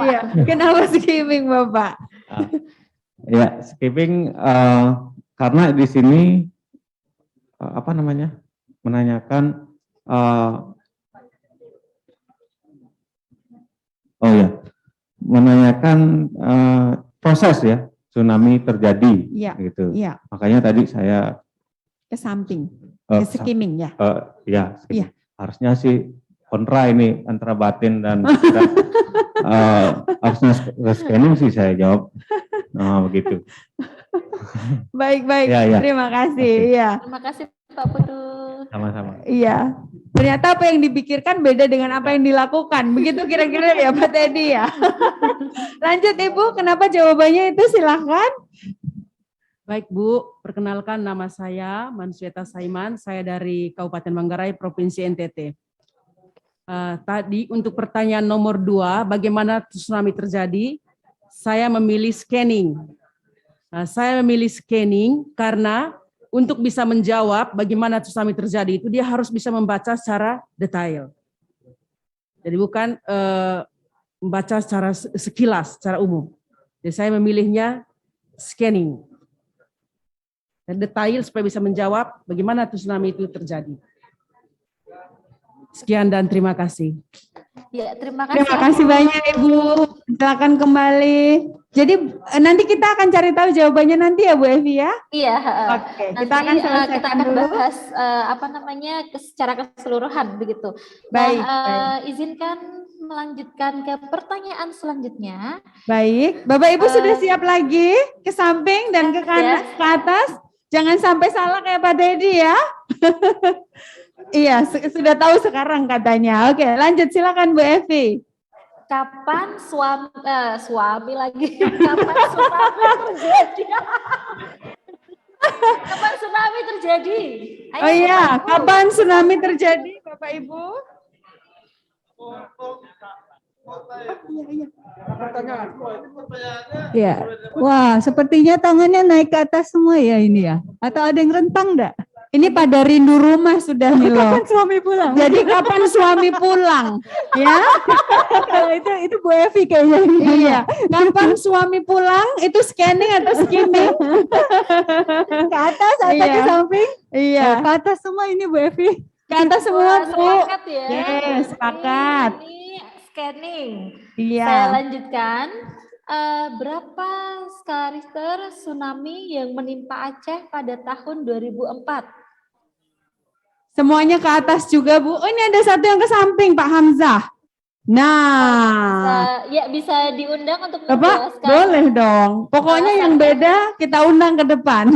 Iya. Kenapa skimming, Bapak? Ya, skimming karena di sini menanyakan menanyakan proses ya tsunami terjadi, gitu. Iya. Makanya tadi saya ke samping, ke skimming ya. Skimming. Harusnya sih kontra ini antara batin dan kita, harusnya scanning sih saya jawab. Begitu. Baik. Ya. Terima kasih. Iya. Terima kasih Pak Putu. Sama-sama. Iya. Ternyata apa yang dipikirkan beda dengan apa yang dilakukan. Begitu kira-kira ya Pak Teddy ya. Lanjut Ibu, kenapa jawabannya itu? Silahkan. Baik Bu, perkenalkan nama saya Mansyeta Saiman, saya dari Kabupaten Manggarai, Provinsi NTT. Tadi untuk pertanyaan nomor 2, bagaimana tsunami terjadi? Saya memilih scanning. Saya memilih scanning karena untuk bisa menjawab bagaimana tsunami terjadi itu dia harus bisa membaca secara detail. Jadi bukan membaca secara sekilas, secara umum. Jadi saya memilihnya scanning dan detail supaya bisa menjawab bagaimana tsunami itu terjadi. Sekian dan terima kasih. Ya, terima kasih. Terima kasih banyak Ibu. Silakan kembali. Jadi nanti kita akan cari tahu jawabannya nanti ya Bu Evi ya. Iya. Oke, Nanti kita akan selesaikan kita akan dulu. bahas secara keseluruhan begitu. Baik, Izinkan melanjutkan ke pertanyaan selanjutnya. Baik, Bapak Ibu sudah siap lagi ke samping dan ke kanan, ke atas. Jangan sampai salah kayak Pak Dedi ya. Iya, sudah tahu sekarang katanya. Oke, lanjut silakan Bu Evi. Kapan suami lagi? Kapan tsunami terjadi? Kapan tsunami terjadi? Ayo, Oh iya, Bapak Ibu. kapan tsunami terjadi, Bapak Ibu? Ya, wah, sepertinya tangannya naik ke atas semua ya ini ya. Atau ada yang rentang enggak? Ini pada rindu rumah sudah nih loh. Kapan suami pulang? Jadi kapan suami pulang? Ya, Kalau itu Bu Evi kayaknya. iya. Kapan suami pulang? Itu scanning atau skimming? Ke atas atau ke Iya. samping? Iya. Ke atas semua ini Bu Evi. Ke atas semua Bu. Sepakat ya. Yes, sepakat. Ini scanning. Iya. Saya lanjutkan. Berapa skala Richter tsunami yang menimpa Aceh pada tahun 2004? Semuanya ke atas juga Bu. Oh ini ada satu yang ke samping Pak Hamzah. Nah, Bisa diundang untuk Bapak menjelaskan. boleh dong. Pokoknya yang beda kita undang ke depan.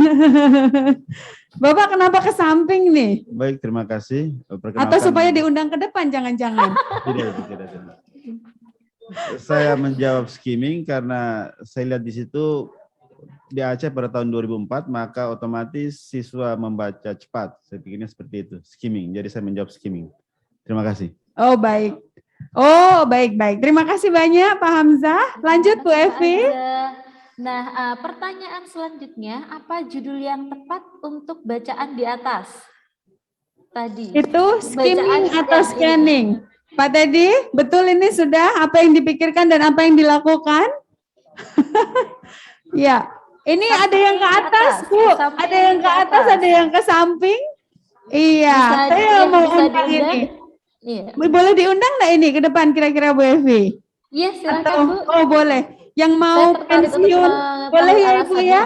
Bapak kenapa ke samping nih? Baik, terima kasih. Atau supaya diundang ke depan jangan-jangan. Tidak. Saya menjawab skimming karena saya lihat di situ di Aceh pada tahun 2004 maka otomatis siswa membaca cepat. Saya pikirnya seperti itu, skimming. Jadi saya menjawab skimming. Terima kasih. Oh baik. Oh baik. Terima kasih banyak Pak Hamzah. Lanjut Bu Evi. Nah, pertanyaan selanjutnya, apa judul yang tepat untuk bacaan di atas? Tadi. Itu skimming Bacaan atau yang scanning? Pak Teddy, betul ini sudah apa yang dipikirkan dan apa yang dilakukan? Ya, ini ada yang ke atas, Bu. Ada yang ke atas, ada yang ke samping. Iya, saya mau undang ini. Iya. Boleh diundang nggak ini ke depan kira-kira Bu Evi? Iya, silakan Bu. Oh boleh. Yang mau tertarik untuk pensiun, boleh ya Ibu alasannya. ya?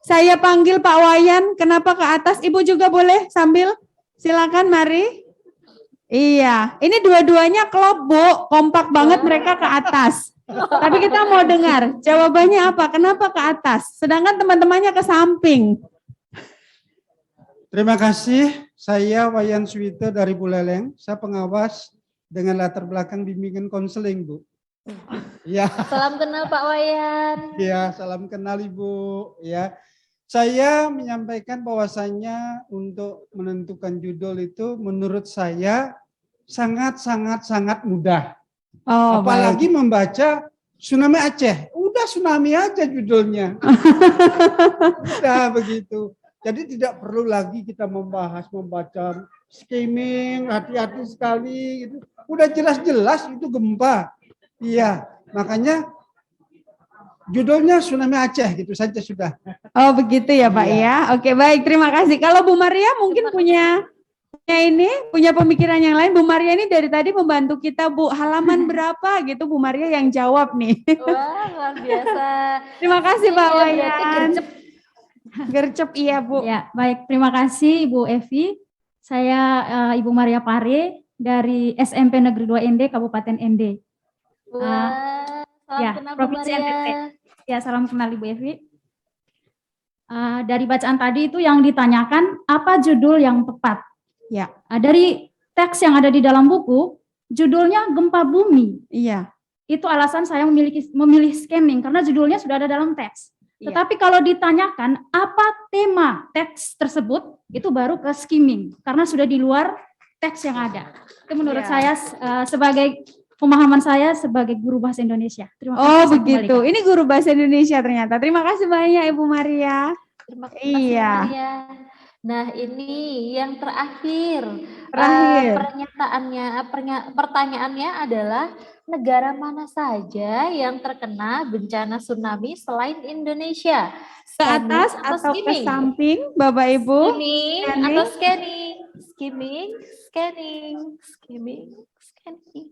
Saya panggil Pak Wayan, kenapa ke atas? Ibu juga boleh sambil, silakan mari. Iya, ini dua-duanya klop Bu, kompak banget mereka ke atas. Tapi kita mau dengar jawabannya apa, kenapa ke atas? Sedangkan teman-temannya ke samping. Terima kasih, saya Wayan Suwito dari Buleleng. Saya pengawas dengan latar belakang bimbingan konseling, Bu. Ya. Salam kenal Pak Wayan. Ya, salam kenal Ibu. Ya, saya menyampaikan bahwasannya untuk menentukan judul itu menurut saya sangat mudah. Oh, apalagi membaca Tsunami Aceh. Udah tsunami aja judulnya. Udah begitu. Jadi tidak perlu lagi kita membaca skimming, hati-hati sekali gitu. Udah jelas-jelas itu gempa. Iya, makanya judulnya Tsunami Aceh gitu saja sudah. Oh begitu ya Pak ya. Oke baik, terima kasih. Kalau Bu Maria mungkin punya pemikiran yang lain. Bu Maria ini dari tadi membantu kita Bu. Halaman berapa gitu Bu Maria yang jawab nih. Wah, luar biasa. Terima kasih Pak Iya, berarti Wayan. Gercep iya Bu. Ya, baik. Terima kasih Ibu Evi. Saya Ibu Maria Pare dari SMP Negeri 2 ND Kabupaten ND. Wah, salam Ya, kenal Bu Provinsi Maria. NTT. Ya, salam kenal Ibu Evi. Dari bacaan tadi itu yang ditanyakan apa judul yang tepat? Ya. Dari teks yang ada di dalam buku, judulnya Gempa Bumi. Iya. Itu alasan saya memilih scanning karena judulnya sudah ada dalam teks. Iya. Tetapi kalau ditanyakan apa tema teks tersebut, itu baru ke skimming karena sudah di luar teks yang ada. Itu menurut Iya. saya sebagai pemahaman saya sebagai guru bahasa Indonesia. Terima kasih. Oh saya begitu. kembalikan. Ini guru bahasa Indonesia ternyata. Terima kasih banyak Ibu Maria. Terima kasih Iya. Bu Maria. Nah, ini yang terakhir. Pertanyaannya adalah negara mana saja yang terkena bencana tsunami selain Indonesia? Ke atas atau ke samping, Bapak Ibu? Skimming atau scanning? Skimming, scanning, skimming, scanning.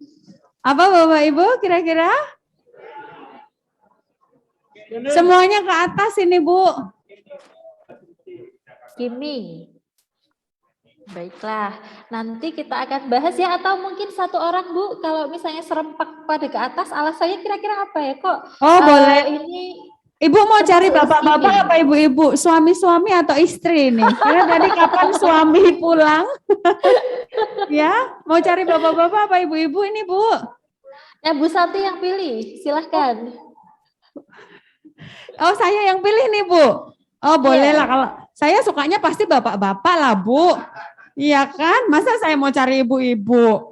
Apa Bapak Ibu kira-kira? Semuanya ke atas ini, Bu. Skimming. Baiklah, nanti kita akan bahas ya, atau mungkin satu orang Bu, kalau misalnya serempak pada ke atas, alasannya kira-kira apa ya kok? Oh boleh. Ini Ibu mau cari bapak-bapak apa ibu-ibu? Suami-suami atau istri nih? Karena tadi kapan suami pulang? Ya, mau cari bapak-bapak apa ibu-ibu ini Bu? Ya Bu Santi yang pilih, silahkan. Oh saya yang pilih nih Bu. Oh boleh lah, kalau saya sukanya pasti bapak-bapak lah Bu. Iya kan? Masa saya mau cari ibu-ibu?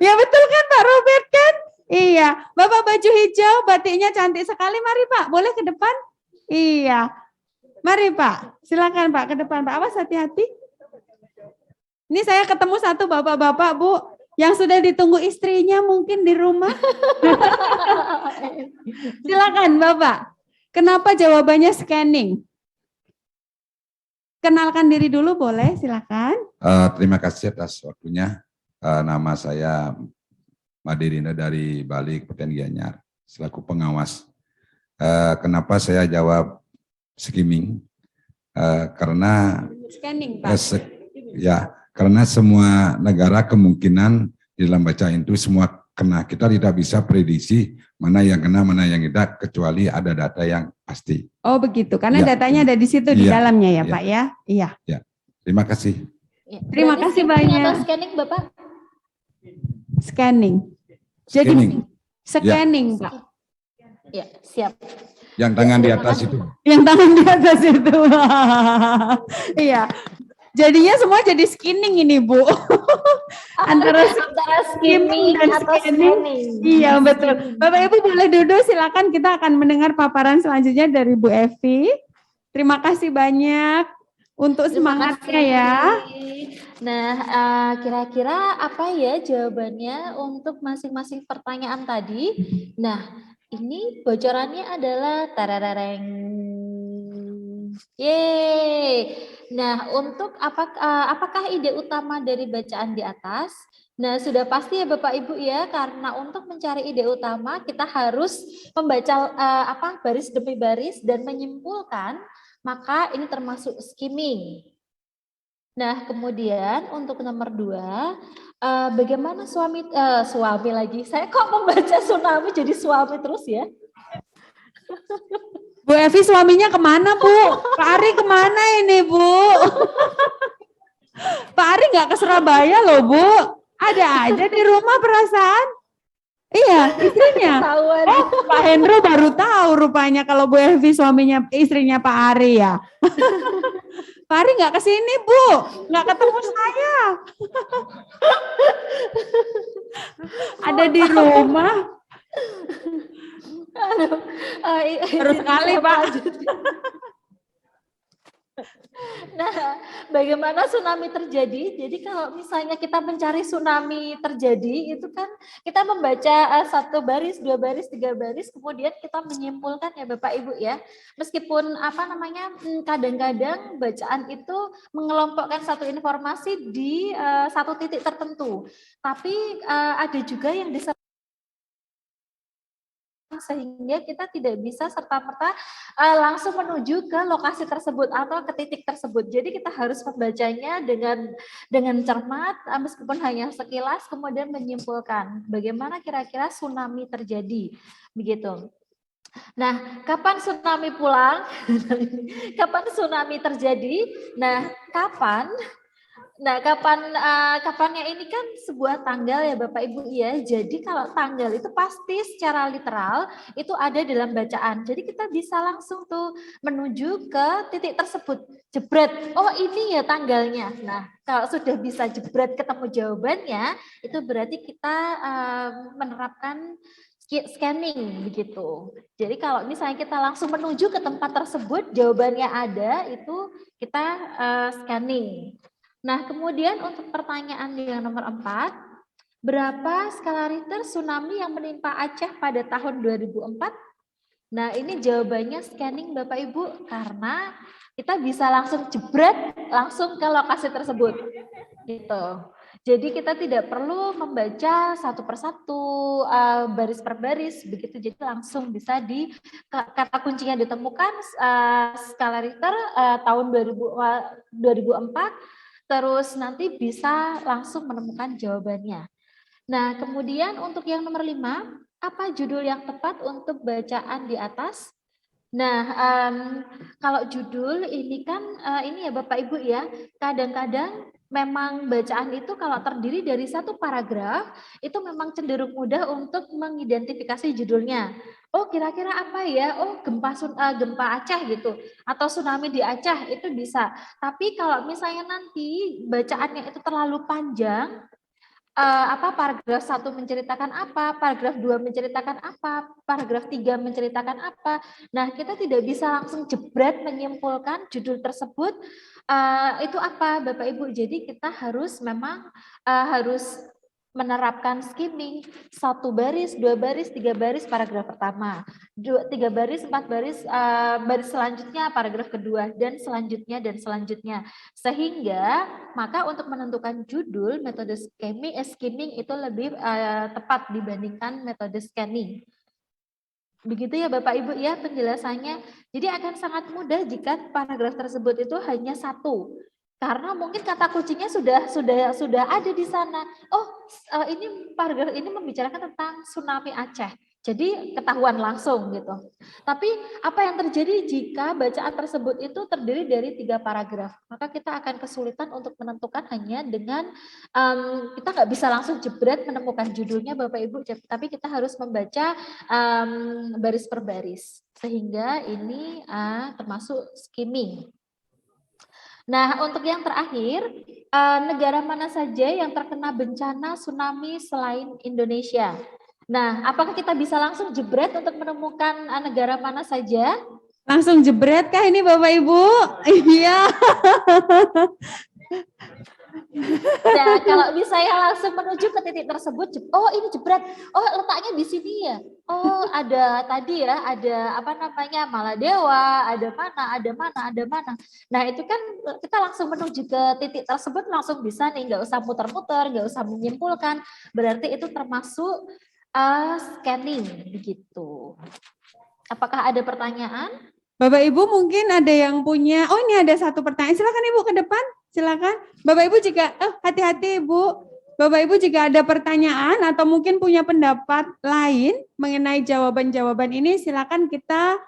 Ya betul kan Pak Robert kan? Iya. Bapak baju hijau, batiknya cantik sekali. Mari Pak, boleh ke depan? Iya. Mari Pak, silakan Pak ke depan Pak. Awas hati-hati. Ini saya ketemu satu bapak-bapak Bu, yang sudah ditunggu istrinya mungkin di rumah. Silakan Bapak. Kenapa jawabannya scanning? Kenalkan diri dulu boleh, silakan. Terima kasih atas waktunya. Nama saya Madirina dari Bali, Kabupaten Gianyar, selaku pengawas. Kenapa saya jawab skimming? Karena Scanning, Pak. Karena semua negara kemungkinan di dalam bacaan itu semua kena. Kita tidak bisa prediksi mana yang kena, mana yang tidak, kecuali ada data yang pasti. Oh begitu, karena datanya ada di situ di dalamnya ya Pak ya? Iya. Ya, terima kasih. Terima kasih banyak. Atau scanning Bapak? Scanning. Jadi scanning Pak. Ya, siap. Yang tangan di atas itu. Yang tangan di atas itu. Iya. Jadinya semua jadi scanning ini Bu. Antara skimming dan scanning. Iya betul. Bapak Ibu boleh duduk, silakan, kita akan mendengar paparan selanjutnya dari Bu Evi. Terima kasih banyak untuk semangatnya ya. Nah, kira-kira apa ya jawabannya untuk masing-masing pertanyaan tadi? Nah, ini bocorannya adalah tararareng. Yeay. Nah, untuk apakah ide utama dari bacaan di atas? Nah, sudah pasti ya Bapak Ibu ya, karena untuk mencari ide utama kita harus membaca baris demi baris dan menyimpulkan, maka ini termasuk skimming. Nah, kemudian untuk nomor 2, bagaimana suami lagi? Saya kok membaca tsunami jadi suami terus ya? Bu Evi suaminya kemana Bu? Pak Ari kemana ini Bu? Pak Ari nggak ke Surabaya loh Bu. Ada aja di rumah perasaan. Iya istrinya. Oh Pak Hendro baru tahu rupanya kalau Bu Evi istrinya Pak Ari ya. Pak Ari nggak kesini Bu, nggak ketemu saya. Ada di rumah. Terus sekali Pak. Nah, bagaimana tsunami terjadi? Jadi kalau misalnya kita mencari tsunami terjadi, itu kan kita membaca 1 baris, 2 baris, 3 baris, kemudian kita menyimpulkan ya Bapak Ibu ya. Meskipun kadang-kadang bacaan itu mengelompokkan satu informasi di satu titik tertentu, tapi ada juga yang sehingga kita tidak bisa serta-merta langsung menuju ke lokasi tersebut atau ke titik tersebut. Jadi kita harus membacanya dengan cermat, meskipun hanya sekilas, kemudian menyimpulkan bagaimana kira-kira tsunami terjadi, begitu. Nah, kapan tsunami pulang? Kapan tsunami terjadi? Nah, kapannya ini kan sebuah tanggal ya Bapak Ibu ya. Jadi kalau tanggal itu pasti secara literal itu ada dalam bacaan. Jadi kita bisa langsung tuh menuju ke titik tersebut. Jebret, oh ini ya tanggalnya. Nah, kalau sudah bisa jebret ketemu jawabannya, itu berarti kita menerapkan scanning begitu. Jadi kalau misalnya kita langsung menuju ke tempat tersebut, jawabannya ada, itu kita scanning. Nah, kemudian untuk pertanyaan yang nomor 4, berapa skala Richter tsunami yang menimpa Aceh pada tahun 2004? Nah, ini jawabannya scanning Bapak Ibu, karena kita bisa langsung jebret langsung ke lokasi tersebut. Gitu. Jadi kita tidak perlu membaca satu persatu, baris per baris, begitu. Jadi langsung bisa kata kuncinya ditemukan skala Richter tahun 2004, terus nanti bisa langsung menemukan jawabannya. Nah, kemudian untuk yang nomor 5, apa judul yang tepat untuk bacaan di atas? Nah, kalau judul ini kan ini ya Bapak Ibu ya, kadang-kadang memang bacaan itu kalau terdiri dari satu paragraf, itu memang cenderung mudah untuk mengidentifikasi judulnya. Oh, kira-kira apa ya? Oh, gempa Aceh gitu, atau tsunami di Aceh, itu bisa. Tapi kalau misalnya nanti bacaannya itu terlalu panjang, paragraf 1 menceritakan apa, paragraf 2 menceritakan apa, paragraf 3 menceritakan apa. Nah, kita tidak bisa langsung jebret menyimpulkan judul tersebut itu apa, Bapak Ibu. Jadi kita harus memang harus menerapkan skimming 1 baris, 2 baris, 3 baris paragraf pertama, 3 baris, 4 baris, baris selanjutnya paragraf kedua, dan selanjutnya. Sehingga maka untuk menentukan judul, metode skimming itu lebih tepat dibandingkan metode scanning. Begitu ya Bapak Ibu ya penjelasannya. Jadi akan sangat mudah jika paragraf tersebut itu hanya 1. Karena mungkin kata kuncinya sudah ada di sana. Oh, ini paragraf ini membicarakan tentang tsunami Aceh. Jadi ketahuan langsung gitu. Tapi apa yang terjadi jika bacaan tersebut itu terdiri dari 3 paragraf? Maka kita akan kesulitan untuk menentukan hanya dengan kita nggak bisa langsung jebret menemukan judulnya Bapak Ibu, tapi kita harus membaca baris per baris. Sehingga ini termasuk skimming. Nah, untuk yang terakhir, negara mana saja yang terkena bencana tsunami selain Indonesia? Nah, apakah kita bisa langsung jebret untuk menemukan negara mana saja? Langsung jebret kah ini Bapak Ibu? Iya. Nah, kalau misalnya langsung menuju ke titik tersebut, oh ini jebret, oh letaknya di sini ya. Oh ada tadi ya, ada apa namanya Maladewa, ada mana. Nah itu kan kita langsung menuju ke titik tersebut langsung bisa nih, nggak usah muter-muter, nggak usah menyimpulkan. Berarti itu termasuk scanning begitu. Apakah ada pertanyaan? Bapak Ibu mungkin ada yang punya, oh ini ada satu pertanyaan, silakan Ibu ke depan, silakan. Bapak Ibu jika, hati-hati Ibu, Bapak Ibu jika ada pertanyaan atau mungkin punya pendapat lain mengenai jawaban-jawaban ini, silakan kita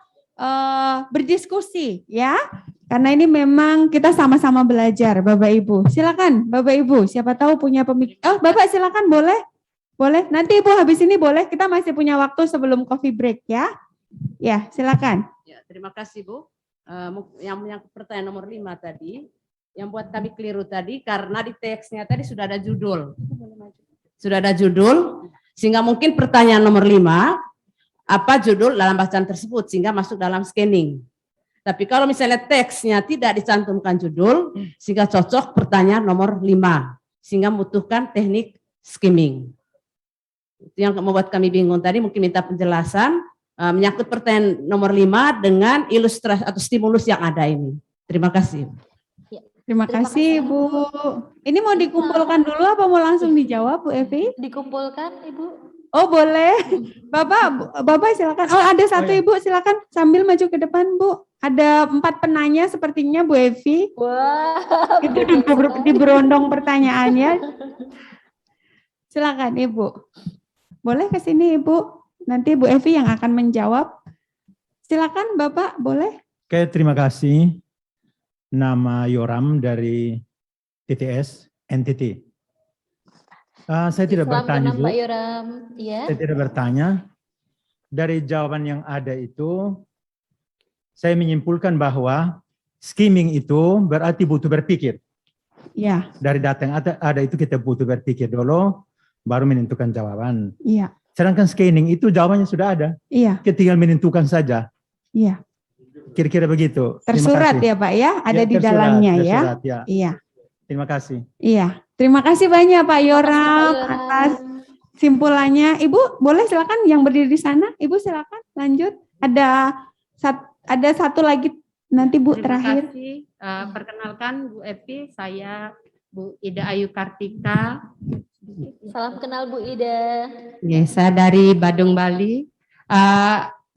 berdiskusi ya. Karena ini memang kita sama-sama belajar Bapak Ibu. Silakan Bapak Ibu, siapa tahu punya pemikiran. Oh Bapak silakan boleh. Boleh. Nanti Ibu habis ini boleh, kita masih punya waktu sebelum coffee break ya. Ya, silakan. Ya, terima kasih Bu. Yang pertanyaan nomor 5 tadi, yang buat kami keliru tadi karena di teksnya tadi sudah ada judul. Sudah ada judul, sehingga mungkin pertanyaan nomor 5, apa judul dalam bacaan tersebut sehingga masuk dalam scanning. Tapi kalau misalnya teksnya tidak dicantumkan judul, sehingga cocok pertanyaan nomor 5, sehingga membutuhkan teknik skimming. Itu yang membuat kami bingung tadi, mungkin minta penjelasan menyangkut pertanyaan nomor 5 dengan ilustrasi atau stimulus yang ada ini. Terima kasih. Terima kasih Bu. Ini mau dikumpulkan dulu apa mau langsung dijawab Bu Evi? Dikumpulkan Ibu. Oh boleh. Bapak silakan. Oh ada satu Ibu silakan sambil maju ke depan Bu. Ada 4 penanya sepertinya Bu Evi. Wah. Itu diberondong pertanyaannya. Silakan Ibu. Boleh ke sini Ibu. Nanti Bu Evi yang akan menjawab. Silakan Bapak, boleh? Oke, terima kasih. Nama Yoram dari TTS NTT. Saya tidak bertanya, Bu. Pak Yoram. Ya. Saya tidak bertanya. Dari jawaban yang ada itu, saya menyimpulkan bahwa skimming itu berarti butuh berpikir. Ya. Dari data yang ada itu kita butuh berpikir dulu, baru menentukan jawaban. Iya. Sedangkan scanning itu jawabannya sudah ada. Iya. Tinggal menentukan saja. Iya. Kira-kira begitu. Terima Tersurat kasih. ya Pak ya, ada Ya, di tersurat, dalamnya ya. tersurat, ya. Iya. Terima kasih. Iya. Terima kasih banyak Pak Yoram Yoram. atas simpulannya. Ibu boleh silakan yang berdiri di sana. Ibu silakan lanjut. Ada satu lagi nanti Bu Terima terakhir. kasih. Perkenalkan Bu Evi, saya Bu Ida Ayu Kartika. Salam kenal Bu Ida. Ya, saya dari Badung, Bali.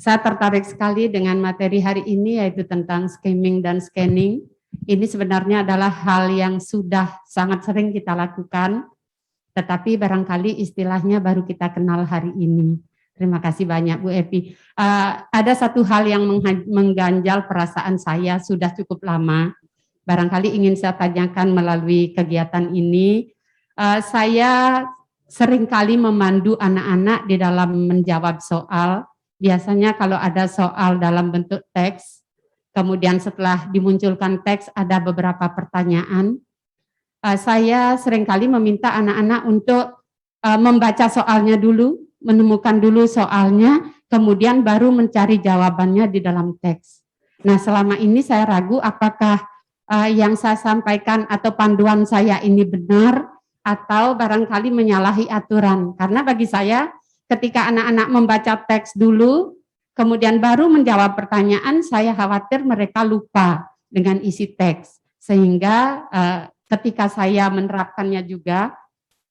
Saya tertarik sekali dengan materi hari ini yaitu tentang skimming dan scanning. Ini sebenarnya adalah hal yang sudah sangat sering kita lakukan, tetapi barangkali istilahnya baru kita kenal hari ini. Terima kasih banyak Bu Evi. Ada satu hal yang mengganjal perasaan saya sudah cukup lama. Barangkali ingin saya tanyakan melalui kegiatan ini. Saya seringkali memandu anak-anak di dalam menjawab soal. Biasanya kalau ada soal dalam bentuk teks, kemudian setelah dimunculkan teks ada beberapa pertanyaan. Saya seringkali meminta anak-anak untuk membaca soalnya dulu, menemukan dulu soalnya, kemudian baru mencari jawabannya di dalam teks. Nah, selama ini saya ragu apakah yang saya sampaikan atau panduan saya ini benar atau barangkali menyalahi aturan. Karena bagi saya ketika anak-anak membaca teks dulu, kemudian baru menjawab pertanyaan, saya khawatir mereka lupa dengan isi teks. Sehingga ketika saya menerapkannya juga,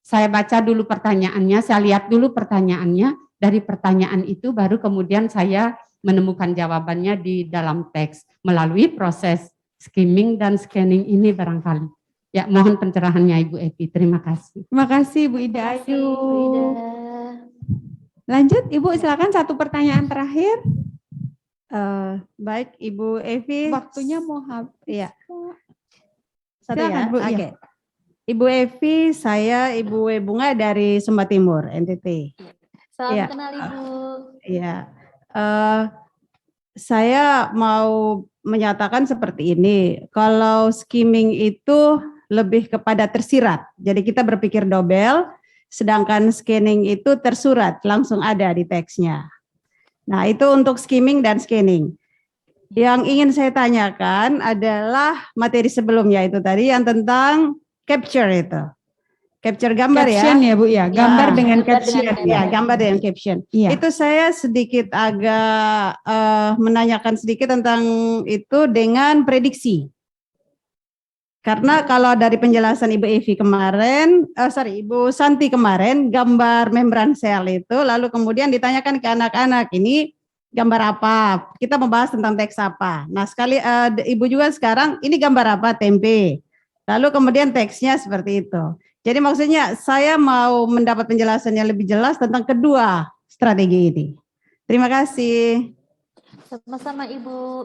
saya baca dulu pertanyaannya, saya lihat dulu pertanyaannya, dari pertanyaan itu baru kemudian saya menemukan jawabannya di dalam teks melalui proses skimming dan scanning ini barangkali. Ya, mohon pencerahannya Ibu Evi. Terima kasih. Terima kasih Bu Ida Ayu. Lanjut Ibu, silakan satu pertanyaan terakhir. Baik Ibu Evi. Waktunya mau habis. Iya. Satu Silakan, ya. Bu, Oke. iya. Ibu Evi, saya Ibu Bunga dari Sumba Timur, NTT. Salam Iya. kenal Ibu. Iya. Saya mau menyatakan seperti ini. Kalau skimming itu lebih kepada tersirat. Jadi kita berpikir double, sedangkan scanning itu tersurat, langsung ada di teksnya. Nah, itu untuk skimming dan scanning. Yang ingin saya tanyakan adalah materi sebelumnya itu tadi yang tentang capture itu. Capture gambar Caption ya Bu ya, gambar dengan caption. Ya, gambar dengan caption. Iya. Itu saya sedikit agak menanyakan sedikit tentang itu dengan prediksi. Karena kalau dari penjelasan Ibu Evi kemarin, Ibu Santi kemarin, gambar membran sel itu, lalu kemudian ditanyakan ke anak-anak, ini gambar apa? Kita membahas tentang teks apa? Nah, Ibu juga sekarang, ini gambar apa? Tempe. Lalu kemudian teksnya seperti itu. Jadi maksudnya saya mau mendapat penjelasan yang lebih jelas tentang kedua strategi ini. Terima kasih. Sama-sama Ibu.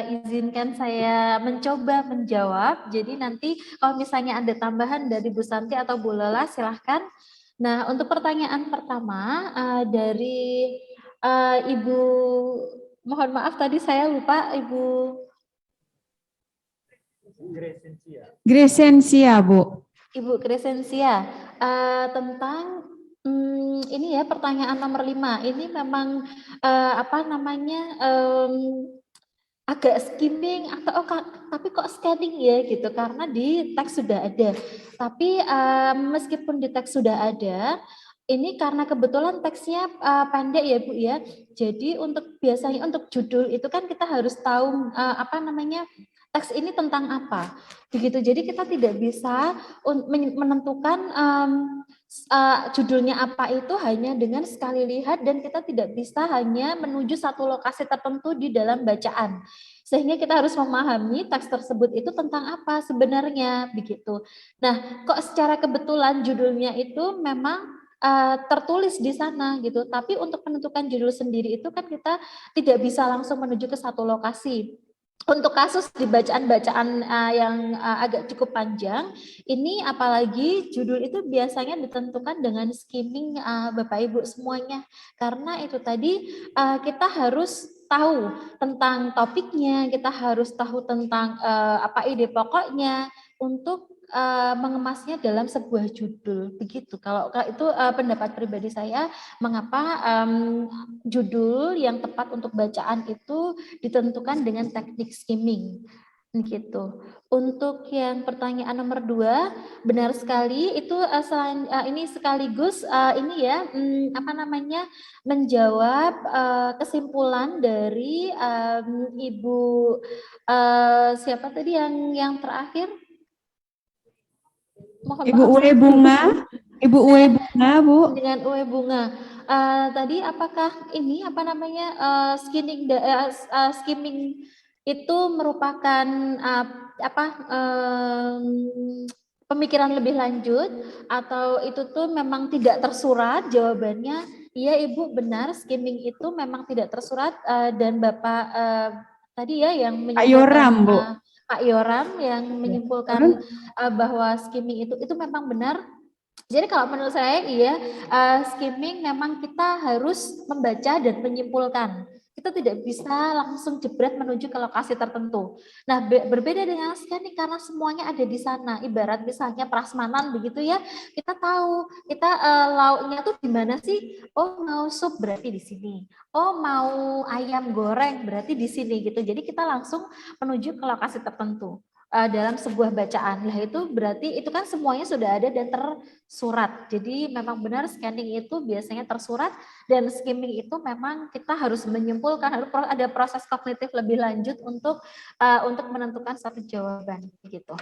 Izinkan saya mencoba menjawab. Jadi nanti kalau misalnya ada tambahan dari Bu Santi atau Bu Lela silahkan. Nah, untuk pertanyaan pertama dari Ibu, mohon maaf tadi saya lupa Ibu Gresensia Bu. Ibu Gresensia tentang ini ya pertanyaan nomor 5. Ini memang agak skimming atau tapi kok scanning ya gitu karena di teks sudah ada. Tapi meskipun di teks sudah ada, ini karena kebetulan teksnya pendek ya Bu ya. Jadi biasanya untuk judul itu kan kita harus tahu teks ini tentang apa. Begitu. Jadi kita tidak bisa menentukan judulnya apa itu hanya dengan sekali lihat dan kita tidak bisa hanya menuju satu lokasi tertentu di dalam bacaan. Sehingga kita harus memahami teks tersebut itu tentang apa sebenarnya begitu. Nah, kok secara kebetulan judulnya itu memang tertulis di sana gitu. Tapi untuk menentukan judul sendiri itu kan kita tidak bisa langsung menuju ke satu lokasi. Untuk kasus di bacaan-bacaan yang agak cukup panjang, ini apalagi judul itu biasanya ditentukan dengan skimming Bapak Ibu semuanya. Karena itu tadi kita harus tahu tentang topiknya, kita harus tahu tentang apa ide pokoknya untuk mengemasnya dalam sebuah judul begitu. Kalau itu pendapat pribadi saya, mengapa judul yang tepat untuk bacaan itu ditentukan dengan teknik skimming gitu. Untuk yang pertanyaan nomor 2, benar sekali itu selain ini sekaligus ini ya apa namanya menjawab kesimpulan dari Ibu siapa tadi yang terakhir? Mohon Ibu maaf. Ue Bunga, Ibu Ue Bunga, Bu. Dengan Ue Bunga. Tadi apakah ini apa namanya skimming itu merupakan pemikiran lebih lanjut atau itu tuh memang tidak tersurat? Jawabannya iya Ibu, benar, skimming itu memang tidak tersurat dan Bapak tadi ya yang Pak Yoram, Bu. Pak Yoram yang menyimpulkan bahwa skimming itu memang benar. Jadi kalau menurut saya iya, skimming memang kita harus membaca dan menyimpulkan. Kita tidak bisa langsung jebret menuju ke lokasi tertentu. Nah, berbeda dengan scanning karena semuanya ada di sana. Ibarat misalnya prasmanan begitu ya, kita tahu kita lauknya tuh di mana sih? Oh, mau sup berarti di sini. Oh, mau ayam goreng berarti di sini gitu. Jadi kita langsung menuju ke lokasi tertentu dalam sebuah bacaan. Lah itu berarti itu kan semuanya sudah ada dan tersurat. Jadi memang benar scanning itu biasanya tersurat dan skimming itu memang kita harus menyimpulkan, harus ada proses kognitif lebih lanjut untuk menentukan satu jawaban gitu.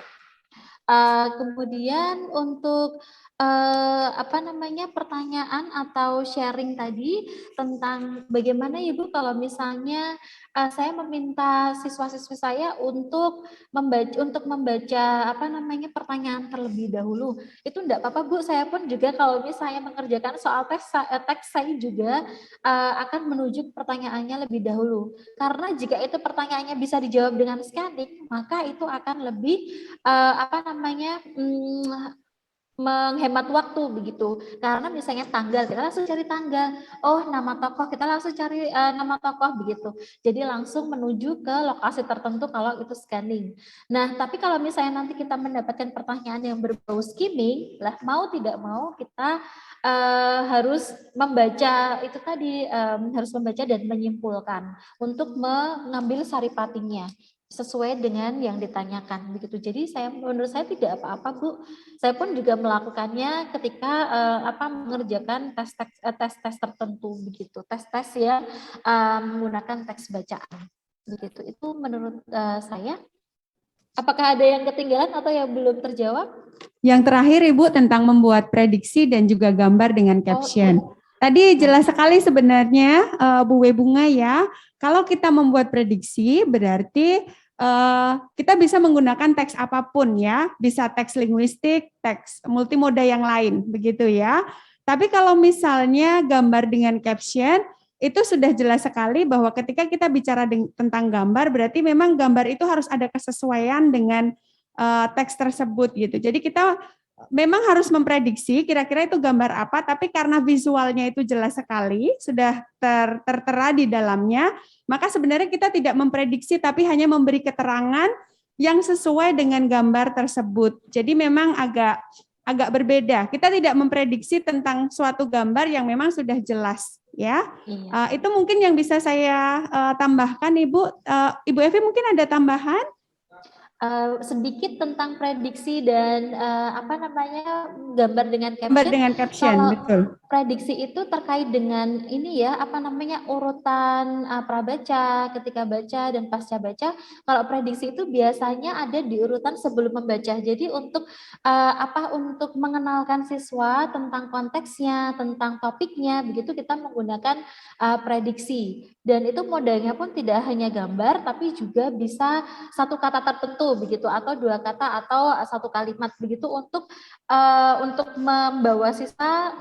Kemudian untuk apa namanya pertanyaan atau sharing tadi tentang bagaimana Ibu kalau misalnya saya meminta siswa-siswi saya untuk membaca apa namanya pertanyaan terlebih dahulu. Itu enggak apa-apa Bu, saya pun juga kalau misalnya mengerjakan soal teks saya juga akan menuju pertanyaannya lebih dahulu. Karena jika itu pertanyaannya bisa dijawab dengan scanning, maka itu akan lebih apa namanya menghemat waktu begitu. Karena misalnya tanggal, kita langsung cari tanggal. Oh, nama tokoh, kita langsung cari nama tokoh begitu. Jadi langsung menuju ke lokasi tertentu kalau itu scanning. Nah, tapi kalau misalnya nanti kita mendapatkan pertanyaan yang berbau skimming, lah mau tidak mau kita harus membaca itu tadi, harus membaca dan menyimpulkan untuk mengambil saripatinya sesuai dengan yang ditanyakan begitu. Jadi menurut saya tidak apa-apa Bu. Saya pun juga melakukannya ketika mengerjakan tes-tes tertentu begitu. Tes-tes ya menggunakan teks bacaan begitu. Itu menurut saya. Apakah ada yang ketinggalan atau yang belum terjawab? Yang terakhir Ibu tentang membuat prediksi dan juga gambar dengan caption. Tadi jelas sekali sebenarnya Bu Ue Bunga ya. Kalau kita membuat prediksi berarti kita bisa menggunakan teks apapun ya. Bisa teks linguistik, teks multimoda yang lain begitu ya. Tapi kalau misalnya gambar dengan caption itu sudah jelas sekali bahwa ketika kita bicara tentang gambar berarti memang gambar itu harus ada kesesuaian dengan teks tersebut gitu. Jadi kita memang harus memprediksi kira-kira itu gambar apa, tapi karena visualnya itu jelas sekali, sudah tertera di dalamnya, maka sebenarnya kita tidak memprediksi tapi hanya memberi keterangan yang sesuai dengan gambar tersebut. Jadi memang agak berbeda. Kita tidak memprediksi tentang suatu gambar yang memang sudah jelas ya. Iya. Itu mungkin yang bisa saya tambahkan Ibu. Ibu Evi mungkin ada tambahan? Sedikit tentang prediksi dan apa namanya gambar dengan caption. Gambar dengan caption, kalau betul. Prediksi itu terkait dengan ini ya apa namanya urutan prabaca, ketika baca dan pasca baca. Kalau prediksi itu biasanya ada di urutan sebelum membaca. Jadi untuk untuk mengenalkan siswa tentang konteksnya, tentang topiknya, begitu kita menggunakan prediksi. Dan itu modalnya pun tidak hanya gambar, tapi juga bisa satu kata tertentu begitu atau dua kata atau satu kalimat begitu untuk membawa siswa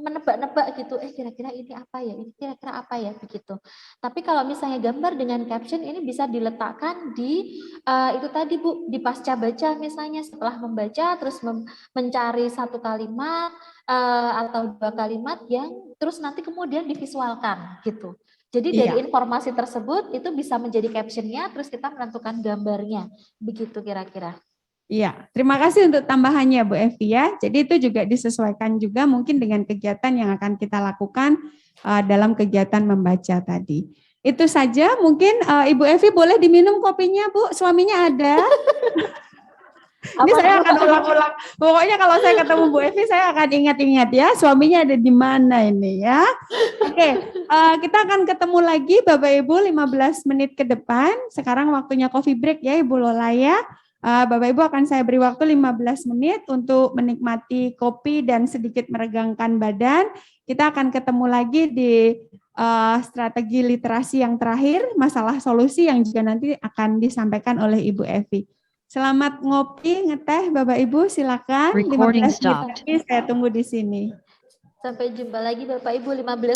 menebak-nebak gitu. Kira-kira ini apa ya? Ini kira-kira apa ya begitu. Tapi kalau misalnya gambar dengan caption ini bisa diletakkan di itu tadi Bu, di pasca baca misalnya setelah membaca terus mencari satu kalimat atau dua kalimat yang terus nanti kemudian divisualkan gitu. Jadi dari informasi tersebut itu bisa menjadi captionnya, terus kita menentukan gambarnya, begitu kira-kira. Iya, terima kasih untuk tambahannya Bu Evi ya. Jadi itu juga disesuaikan juga mungkin dengan kegiatan yang akan kita lakukan dalam kegiatan membaca tadi. Itu saja, mungkin Ibu Evi boleh diminum kopinya Bu, suaminya ada. Ini saya akan ulang-ulang. Pokoknya kalau saya ketemu Bu Evi, saya akan ingat-ingat ya, suaminya ada di mana ini ya. Oke, kita akan ketemu lagi Bapak Ibu 15 menit ke depan. Sekarang waktunya coffee break ya Ibu Lola ya. Bapak Ibu akan saya beri waktu 15 menit untuk menikmati kopi dan sedikit meregangkan badan. Kita akan ketemu lagi di strategi literasi yang terakhir, masalah solusi yang juga nanti akan disampaikan oleh Ibu Evi. Selamat ngopi, ngeteh Bapak Ibu, silakan. Recording 15 menit lagi saya tunggu di sini. Sampai jumpa lagi Bapak Ibu 15